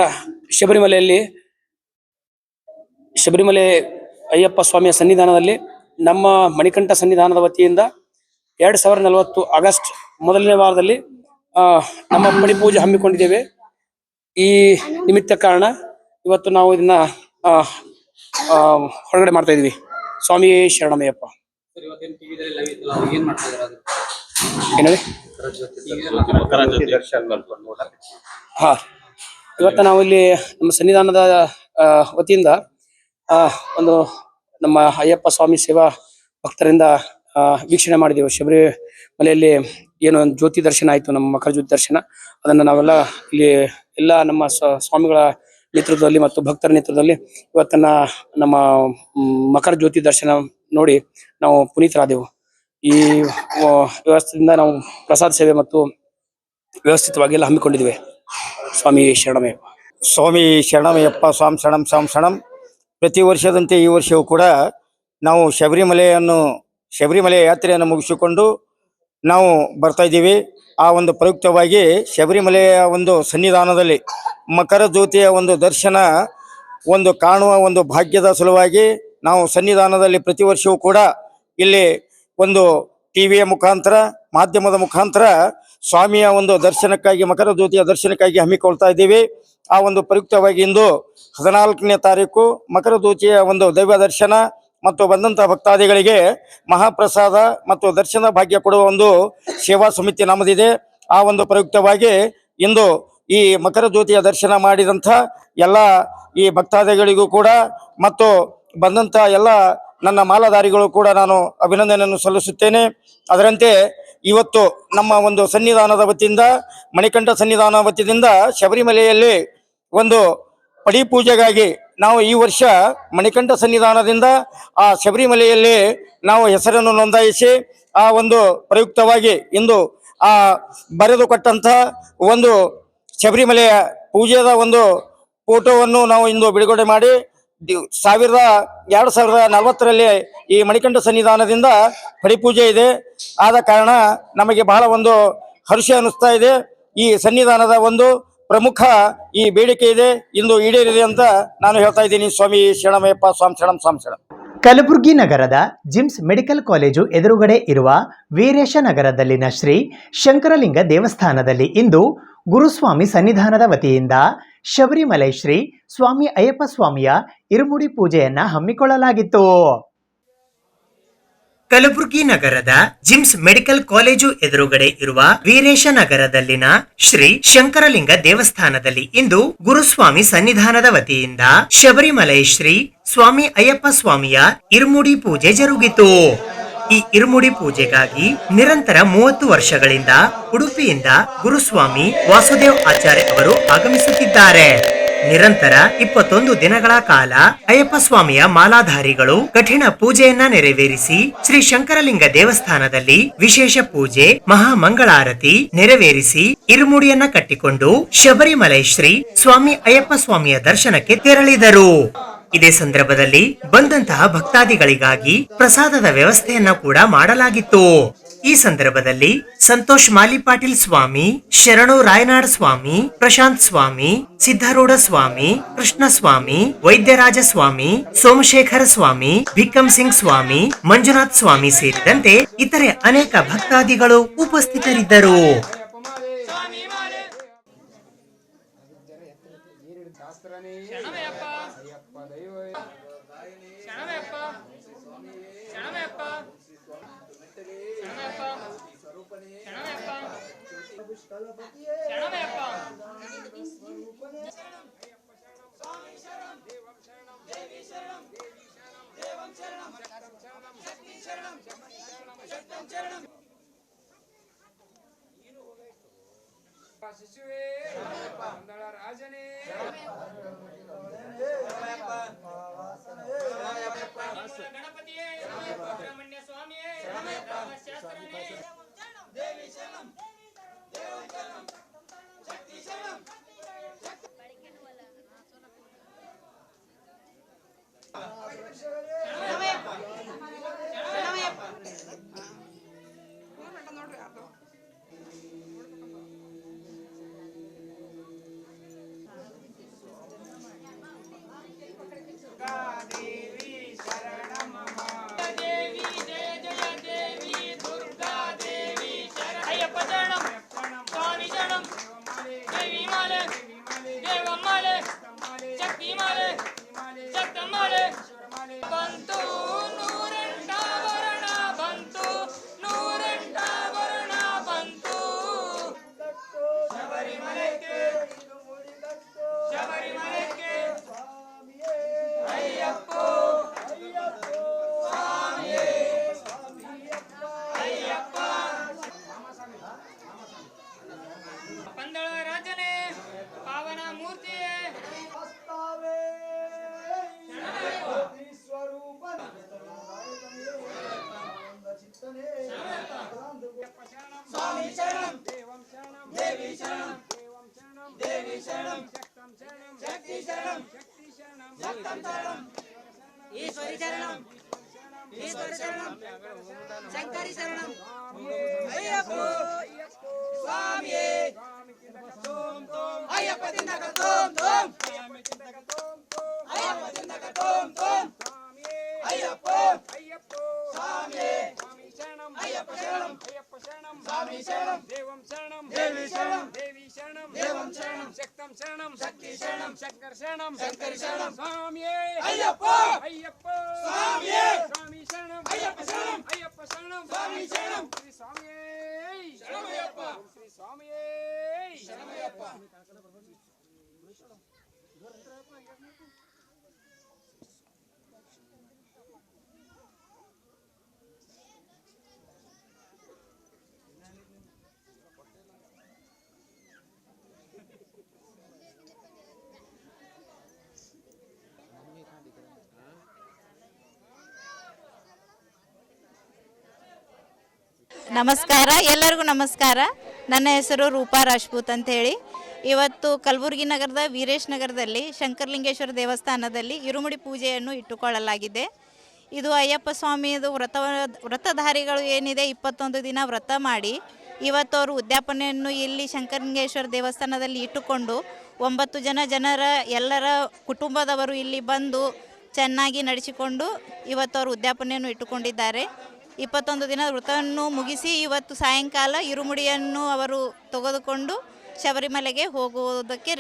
ಶಬರಿಮಲೆ ಅಯ್ಯಪ್ಪ ಸ್ವಾಮಿಯ ಸನ್ನಿಧಾನದಲ್ಲಿ ನಮ್ಮ ಮಣಿಕಂಠ ಸನ್ನಿಧಾನದ ವತಿಯಿಂದ 2040 ಆಗಸ್ಟ್ ಮೊದಲನೇ ವಾರದಲ್ಲಿ ನಮ್ಮ ಪಡಿ ಪೂಜೆ ಹಮ್ಮಿಕೊಂಡಿದ್ದೇವೆ. ಈ ನಿಮಿತ್ತ ಕಾರಣ ಇವತ್ತು ನಾವು ಇದನ್ನ ಹೊರಗಡೆ ಮಾಡ್ತಾ ಇದೀವಿ. ಸ್ವಾಮಿಯೇ ಶರಣಮಯ್ಯಪ್ಪ. ಹಾ, ಇವತ್ತು ನಾವು ಇಲ್ಲಿ ನಮ್ಮ ಸನ್ನಿಧಾನದ ವತಿಯಿಂದ ಒಂದು ನಮ್ಮ ಅಯ್ಯಪ್ಪ ಸ್ವಾಮಿ ಸೇವಾ ಭಕ್ತರಿಂದ ವೀಕ್ಷಣೆ ಮಾಡಿದೆವು. ಶಬರಿಮಲೆಯಲ್ಲಿ ಏನು ಜ್ಯೋತಿ ದರ್ಶನ ಆಯಿತು, ನಮ್ಮ ಮಕರ ಜ್ಯೋತಿ ದರ್ಶನ, ಅದನ್ನು ನಾವೆಲ್ಲ ಇಲ್ಲಿ ಎಲ್ಲ ನಮ್ಮ ಸ್ವಾಮಿಗಳ ನೇತೃತ್ವದಲ್ಲಿ ಮತ್ತು ಭಕ್ತರ ನೇತೃತ್ವದಲ್ಲಿ ಇವತ್ತನ್ನ ನಮ್ಮ ಮಕರ ಜ್ಯೋತಿ ದರ್ಶನ ನೋಡಿ ನಾವು ಪುನೀತರಾದೆವು. ಈ ವ್ಯವಸ್ಥೆಯಿಂದ ನಾವು ಪ್ರಸಾದ ಸೇವೆ ಮತ್ತು ವ್ಯವಸ್ಥಿತವಾಗಿ ಎಲ್ಲ ಹಮ್ಮಿಕೊಂಡಿದ್ದೇವೆ. ಸ್ವಾಮಿ ಶರಣಮಯ್ಯಪ್ಪ. ಸ್ವಾಮಿ ಶರಣಮಯ್ಯಪ್ಪ. ಸ್ವಾಮಿ ಶರಣಂ, ಸ್ವಾಮಿ ಶರಣಂ. ಪ್ರತಿ ವರ್ಷದಂತೆ ಈ ವರ್ಷವೂ ಕೂಡ ನಾವು ಶಬರಿಮಲೆ ಯಾತ್ರೆಯನ್ನು ಮುಗಿಸಿಕೊಂಡು ನಾವು ಬರ್ತಾ ಇದ್ದೀವಿ. ಆ ಒಂದು ಪ್ರಯುಕ್ತವಾಗಿ ಶಬರಿಮಲೆಯ ಒಂದು ಸನ್ನಿಧಾನದಲ್ಲಿ ಮಕರ ಜ್ಯೋತಿಯ ಒಂದು ದರ್ಶನ ಕಾಣುವ ಒಂದು ಭಾಗ್ಯದ ಸಲುವಾಗಿ ನಾವು ಸನ್ನಿಧಾನದಲ್ಲಿ ಪ್ರತಿ ವರ್ಷವೂ ಕೂಡ ಇಲ್ಲಿ ಒಂದು ಟಿವಿಯ ಮುಖಾಂತರ, ಮಾಧ್ಯಮದ ಮುಖಾಂತರ ಸ್ವಾಮಿಯ ಒಂದು ದರ್ಶನಕ್ಕಾಗಿ, ಮಕರ ಜ್ಯೋತಿಯ ದರ್ಶನಕ್ಕಾಗಿ ಹಮ್ಮಿಕೊಳ್ತಾ ಇದ್ದೀವಿ. ಆ ಒಂದು ಪ್ರಯುಕ್ತವಾಗಿ ಇಂದು 14ನೇ ತಾರೀಕು ಮಕರ ಜ್ಯೋತಿಯ ಒಂದು ದೈವ ದರ್ಶನ ಮತ್ತು ಬಂದಂತಹ ಭಕ್ತಾದಿಗಳಿಗೆ ಮಹಾಪ್ರಸಾದ ಮತ್ತು ದರ್ಶನ ಭಾಗ್ಯ ಕೊಡುವ ಒಂದು ಸೇವಾ ಸಮಿತಿ ನಮ್ಮದಿದೆ. ಆ ಒಂದು ಪ್ರಯುಕ್ತವಾಗಿ ಇಂದು ಈ ಮಕರ ಜ್ಯೋತಿಯ ದರ್ಶನ ಮಾಡಿದಂಥ ಎಲ್ಲ ಈ ಭಕ್ತಾದಿಗಳಿಗೂ ಕೂಡ ಮತ್ತು ಬಂದಂಥ ಎಲ್ಲ ನನ್ನ ಮಾಲಾಧಾರಿಗಳು ಕೂಡ ನಾನು ಅಭಿನಂದನೆಯನ್ನು ಸಲ್ಲಿಸುತ್ತೇನೆ. ಅದರಂತೆ ಇವತ್ತು ನಮ್ಮ ಒಂದು ಸನ್ನಿಧಾನದ ವತಿಯಿಂದ ಮಣಿಕಂಠ ಸನ್ನಿಧಾನ ವತಿಯಿಂದ ಶಬರಿಮಲೆಯಲ್ಲಿ ಒಂದು ಪಡಿ ಪೂಜೆಗಾಗಿ ನಾವು ಈ ವರ್ಷ ಮಣಿಕಂಠ ಸನ್ನಿಧಾನದಿಂದ ಆ ಶಬರಿಮಲೆಯಲ್ಲಿ ನಾವು ಹೆಸರನ್ನು ನೋಂದಾಯಿಸಿ ಆ ಒಂದು ಪ್ರಯುಕ್ತವಾಗಿ ಇಂದು ಆ ಬರೆದು ಕೊಟ್ಟಂಥ ಒಂದು ಶಬರಿಮಲೆಯ ಪೂಜೆಯ ಒಂದು ಫೋಟೋವನ್ನು ನಾವು ಇಂದು ಬಿಡುಗಡೆ ಮಾಡಿ 2040ರಲ್ಲಿ ಈ ಮಣಿಕಂಠ ಸನ್ನಿಧಾನದಿಂದ ಪಡಿಪೂಜೆ ಇದೆ. ಆದ ಕಾರಣ ನಮಗೆ ಬಹಳ ಒಂದು ಹರ್ಷ ಅನ್ನಿಸ್ತಾ ಇದೆ. ಈ ಸನ್ನಿಧಾನದ ಒಂದು ಪ್ರಮುಖ ಈ ಬೇಡಿಕೆ ಇದೆ, ಇಂದು ಈಡೇರಿದೆ ಅಂತ ನಾನು ಹೇಳ್ತಾ ಇದ್ದೀನಿ. ಸ್ವಾಮಿ ಶರಣಮಯ್ಯಪ್ಪ, ಸ್ವಾಮಿ ಶರಣಂ, ಸ್ವಾಮಿ ಶರಣಂ. ಕಲಬುರಗಿ ನಗರದ ಜಿಮ್ಸ್ ಮೆಡಿಕಲ್ ಕಾಲೇಜು ಎದುರುಗಡೆ ಇರುವ ವೀರೇಶ ನಗರದಲ್ಲಿನ ಶ್ರೀ ಶಂಕರಲಿಂಗ ದೇವಸ್ಥಾನದಲ್ಲಿ ಇಂದು ಗುರುಸ್ವಾಮಿ ಸನ್ನಿಧಾನದ ವತಿಯಿಂದ ಶಬರಿಮಲೆ ಶ್ರೀ ಸ್ವಾಮಿ ಅಯ್ಯಪ್ಪ ಸ್ವಾಮಿಯ ಇರುಮುಡಿ ಪೂಜೆಯನ್ನ ಹಮ್ಮಿಕೊಳ್ಳಲಾಗಿತ್ತು. ಕಲಬುರಗಿ ನಗರದ ಜಿಮ್ಸ್ ಮೆಡಿಕಲ್ ಕಾಲೇಜು ಎದುರುಗಡೆ ಇರುವ ವೀರೇಶ ನಗರದಲ್ಲಿನ ಶ್ರೀ ಶಂಕರಲಿಂಗ ದೇವಸ್ಥಾನದಲ್ಲಿ ಇಂದು ಗುರುಸ್ವಾಮಿ ಸನ್ನಿಧಾನದ ವತಿಯಿಂದ ಶಬರಿಮಲೆ ಶ್ರೀ ಸ್ವಾಮಿ ಅಯ್ಯಪ್ಪ ಸ್ವಾಮಿಯ ಇರುಮುಡಿ ಪೂಜೆ ಜರುಗಿತು. ಈ ಇರುಮುಡಿ ಪೂಜೆಗಾಗಿ ನಿರಂತರ 30 ವರ್ಷಗಳಿಂದ ಉಡುಪಿಯಿಂದ ಗುರುಸ್ವಾಮಿ ವಾಸುದೇವ್ ಆಚಾರ್ಯ ಅವರು ಆಗಮಿಸುತ್ತಿದ್ದಾರೆ. ನಿರಂತರ 21 ದಿನಗಳ ಕಾಲ ಅಯ್ಯಪ್ಪ ಸ್ವಾಮಿಯ ಮಾಲಾಧಾರಿಗಳು ಕಠಿಣ ಪೂಜೆಯನ್ನ ನೆರವೇರಿಸಿ ಶ್ರೀ ಶಂಕರಲಿಂಗ ದೇವಸ್ಥಾನದಲ್ಲಿ ವಿಶೇಷ ಪೂಜೆ, ಮಹಾಮಂಗಳಾರತಿ ನೆರವೇರಿಸಿ ಇರುಮುಡಿಯನ್ನ ಕಟ್ಟಿಕೊಂಡು ಶಬರಿಮಲೆ ಶ್ರೀ ಸ್ವಾಮಿ ಅಯ್ಯಪ್ಪ ಸ್ವಾಮಿಯ ದರ್ಶನಕ್ಕೆ ತೆರಳಿದರು. ಇದೇ ಸಂದರ್ಭದಲ್ಲಿ ಬಂದಂತಹ ಭಕ್ತಾದಿಗಳಿಗಾಗಿ ಪ್ರಸಾದದ ವ್ಯವಸ್ಥೆಯನ್ನ ಕೂಡ ಮಾಡಲಾಗಿತ್ತು. ಈ ಸಂದರ್ಭದಲ್ಲಿ ಸಂತೋಷ್ ಮಾಲಿಪಾಟೀಲ್ ಸ್ವಾಮಿ, ಶರಣು ರಾಯನಾಡ್ ಸ್ವಾಮಿ, ಪ್ರಶಾಂತ್ ಸ್ವಾಮಿ, ಸಿದ್ಧಾರೂಢ ಸ್ವಾಮಿ, ಕೃಷ್ಣ ಸ್ವಾಮಿ, ವೈದ್ಯರಾಜ ಸ್ವಾಮಿ, ಸೋಮಶೇಖರ ಸ್ವಾಮಿ, ಭಿಕ್ಕಂ ಸಿಂಗ್ ಸ್ವಾಮಿ, ಮಂಜುನಾಥ್ ಸ್ವಾಮಿ ಸೇರಿದಂತೆ ಇತರೆ ಅನೇಕ ಭಕ್ತಾದಿಗಳು ಉಪಸ್ಥಿತರಿದ್ದರು. ಶಿಶುವೇ ಮಂಗಳ ರಾಜನೇ ಗಣಪತಿಯೇ ಸುಬ್ರಹ್ಮಣ್ಯ ಸ್ವಾಮಿಯೇ ಶಾಸ್ತ್ರನೇ ದೇವಿ ಶರಣಂ ದೇವಂ ಶರಣಂ ಶಕ್ತಿ ಶರಣಂ ఈశ్వరి శరణం ఈశ్వరి శరణం శంకరి శరణం అయ్యప్ప స్వామియే అయ్యప్ప తిందక తోం తోం అయ్యప్ప తిందక తోం తోం అయ్యప్ప అయ్యప్ప స్వామియే శరణం అయ్యప్ప శరణం అయ్యప్ప శరణం స్వామి శరణం దేవం శరణం దేవి శరణం దేవి శరణం దేవం శరణం శక్తం శరణం శక్తి శరణం శంకర శరణం శంకరి శరణం స్వామియే అయ్యప్ప అయ్యప్ప స్వామియే స్వామి శరణం అయ్యప్ప శరణం అయ్యప్ప శరణం స్వామి శరణం శ్రీ స్వామియే శరణమయ్యప్ప శ్రీ స్వామియే శరణమయ్యప్ప ನಮಸ್ಕಾರ, ಎಲ್ಲರಿಗೂ ನಮಸ್ಕಾರ. ನನ್ನ ಹೆಸರು ರೂಪಾ ರಾಜ್ಪೂತ್ ಅಂತ ಹೇಳಿ. ಇವತ್ತು ಕಲಬುರಗಿ ನಗರದ ವೀರೇಶ್ ನಗರದಲ್ಲಿ ಶಂಕರಲಿಂಗೇಶ್ವರ ದೇವಸ್ಥಾನದಲ್ಲಿ ಇರುಮುಡಿ ಪೂಜೆಯನ್ನು ಇಟ್ಟುಕೊಳ್ಳಲಾಗಿದೆ. ಇದು ಅಯ್ಯಪ್ಪ ಸ್ವಾಮಿಯದು ವ್ರತಧಾರಿಗಳು ಏನಿದೆ 21 ದಿನ ವ್ರತ ಮಾಡಿ ಇವತ್ತು ಅವರು ಉದ್ಯಾಪನೆಯನ್ನು ಇಲ್ಲಿ ಶಂಕರಲಿಂಗೇಶ್ವರ ದೇವಸ್ಥಾನದಲ್ಲಿ ಇಟ್ಟುಕೊಂಡು 9 ಜನರ ಎಲ್ಲರ ಕುಟುಂಬದವರು ಇಲ್ಲಿ ಬಂದು ಚೆನ್ನಾಗಿ ನಡೆಸಿಕೊಂಡು ಇವತ್ತು ಅವರು ಉದ್ಯಾಪನೆಯನ್ನು ಇಟ್ಟುಕೊಂಡಿದ್ದಾರೆ. 21 ದಿನದ ವ್ರತವನ್ನು ಮುಗಿಸಿ ಇವತ್ತು ಸಾಯಂಕಾಲ ಇರುಮುಡಿಯನ್ನು ಅವರು ತೆಗೆದುಕೊಂಡು ಶಬರಿಮಲೆಗೆ ಹೋಗುವುದಕ್ಕೆ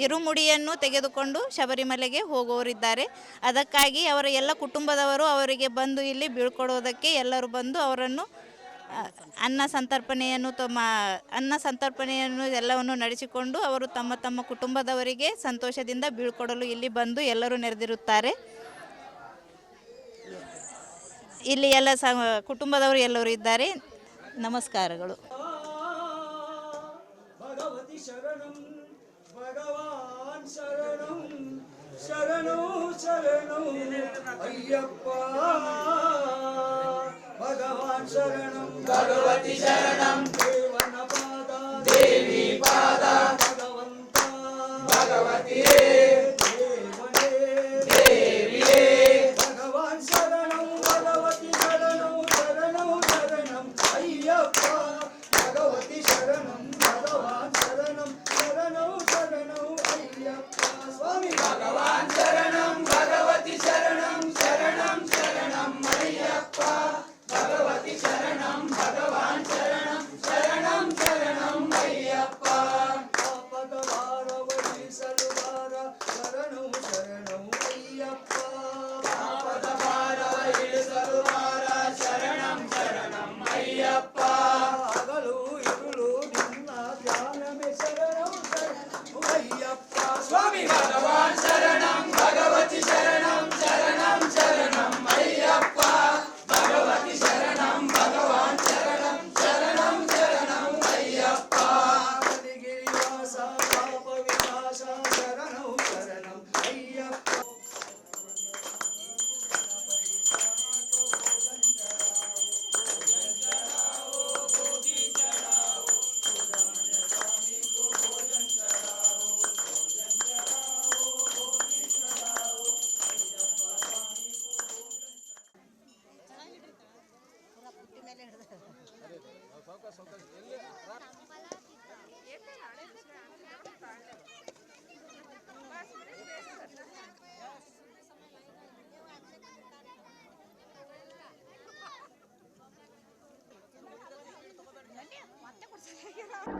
ಇರುಮುಡಿಯನ್ನು ತೆಗೆದುಕೊಂಡು ಶಬರಿಮಲೆಗೆ ಹೋಗುವವರಿದ್ದಾರೆ. ಅದಕ್ಕಾಗಿ ಅವರ ಎಲ್ಲ ಕುಟುಂಬದವರು ಅವರಿಗೆ ಬಂದು ಇಲ್ಲಿ ಬೀಳ್ಕೊಡೋದಕ್ಕೆ ಎಲ್ಲರೂ ಬಂದು ಅವರನ್ನು ಅನ್ನ ಸಂತರ್ಪಣೆಯನ್ನು ಎಲ್ಲವನ್ನು ನಡೆಸಿಕೊಂಡು ಅವರು ತಮ್ಮ ತಮ್ಮ ಕುಟುಂಬದವರಿಗೆ ಸಂತೋಷದಿಂದ ಬೀಳ್ಕೊಡಲು ಇಲ್ಲಿ ಬಂದು ಎಲ್ಲರೂ ನೆರೆದಿರುತ್ತಾರೆ. ಇಲ್ಲಿ ಎಲ್ಲ ಕುಟುಂಬದವರು ಎಲ್ಲರೂ ಇದ್ದಾರೆ. ನಮಸ್ಕಾರಗಳು. ಭಗವತಿ ಶರಣಂ ಭಗವಾನ್ ಶರಣಂ ಶರಣೋ ಶರಣಂ ಅಯ್ಯಪ್ಪ ಭಗವಾನ್ ಶರಣಂ ಭಗವತಿ ಶರಣಂ ದೇವನ ಪಾದ ದೇವಿ ಪಾದ ಭಗವಂತ ಭಗವತಿಯೇ ದೇವನೇ ದೇವಿಯೇ ಭಗವಾನ್ ಶರಣಂ ಭಗವತಿ ಶರಣಂ ಶರಣಂ ಶರಣಂ ಅಯ್ಯಪ್ಪ ಭಗವತಿ ಶರಣಂ ಭಗವಾನ್ ಶರಣಂ ಶರಣಂ ಶರಣಂ ಅಯ್ಯಪ್ಪ ಸ್ವಾಮಿ ಭಗವಾನ್ ಶರಣಂ ಭಗವತಿ ಶರಣಂ ಶರಣಂ ಶರಣಂ ಅಯ್ಯಪ್ಪ ಭಗವತಿ ಶರಣಂ ಭಗವಾನ್ ಶರಣಂ ಶರಣಂ ಶರಣಂ ಅಯ್ಯಪ್ಪ ಪಾಪದ ಭಾರವಹಿಸಲು ಭಾರ ಶರಣಂ ಶರಣಂ ಅಯ್ಯಪ್ಪ ಪಾಪದ ಭಾರ ಇಳಿಸಲು ಭಾರ ಶರಣಂ ಶರಣಂ ಅಯ್ಯಪ್ಪ ಹಗಲು ಇರುಳು ನಿನ್ನ ಧ್ಯಾನವೇ ಶರಣಂ ಶರಣಂ ಅಯ್ಯಪ್ಪ ಸ್ವಾಮಿ ಭಗವಾನ್ ಶರಣಂ ಭಗವತಿ ಶರಣಂ ಶರಣಂ ಶರಣಂ ಅಯ್ಯಪ್ಪ ಭಗವತಿ ಶರಣಂ ಭಗವಾನ್ ಶರಣಂ ಶರಣಂ ಶರಣಂ ಅಯ್ಯಪ್ಪ ಕಲಿಗಿರಿವಾಸ ಪಾಪ ವಿನಾಶ ಶರಣಂ ಶರಣಂ ಅಯ್ಯಪ್ಪ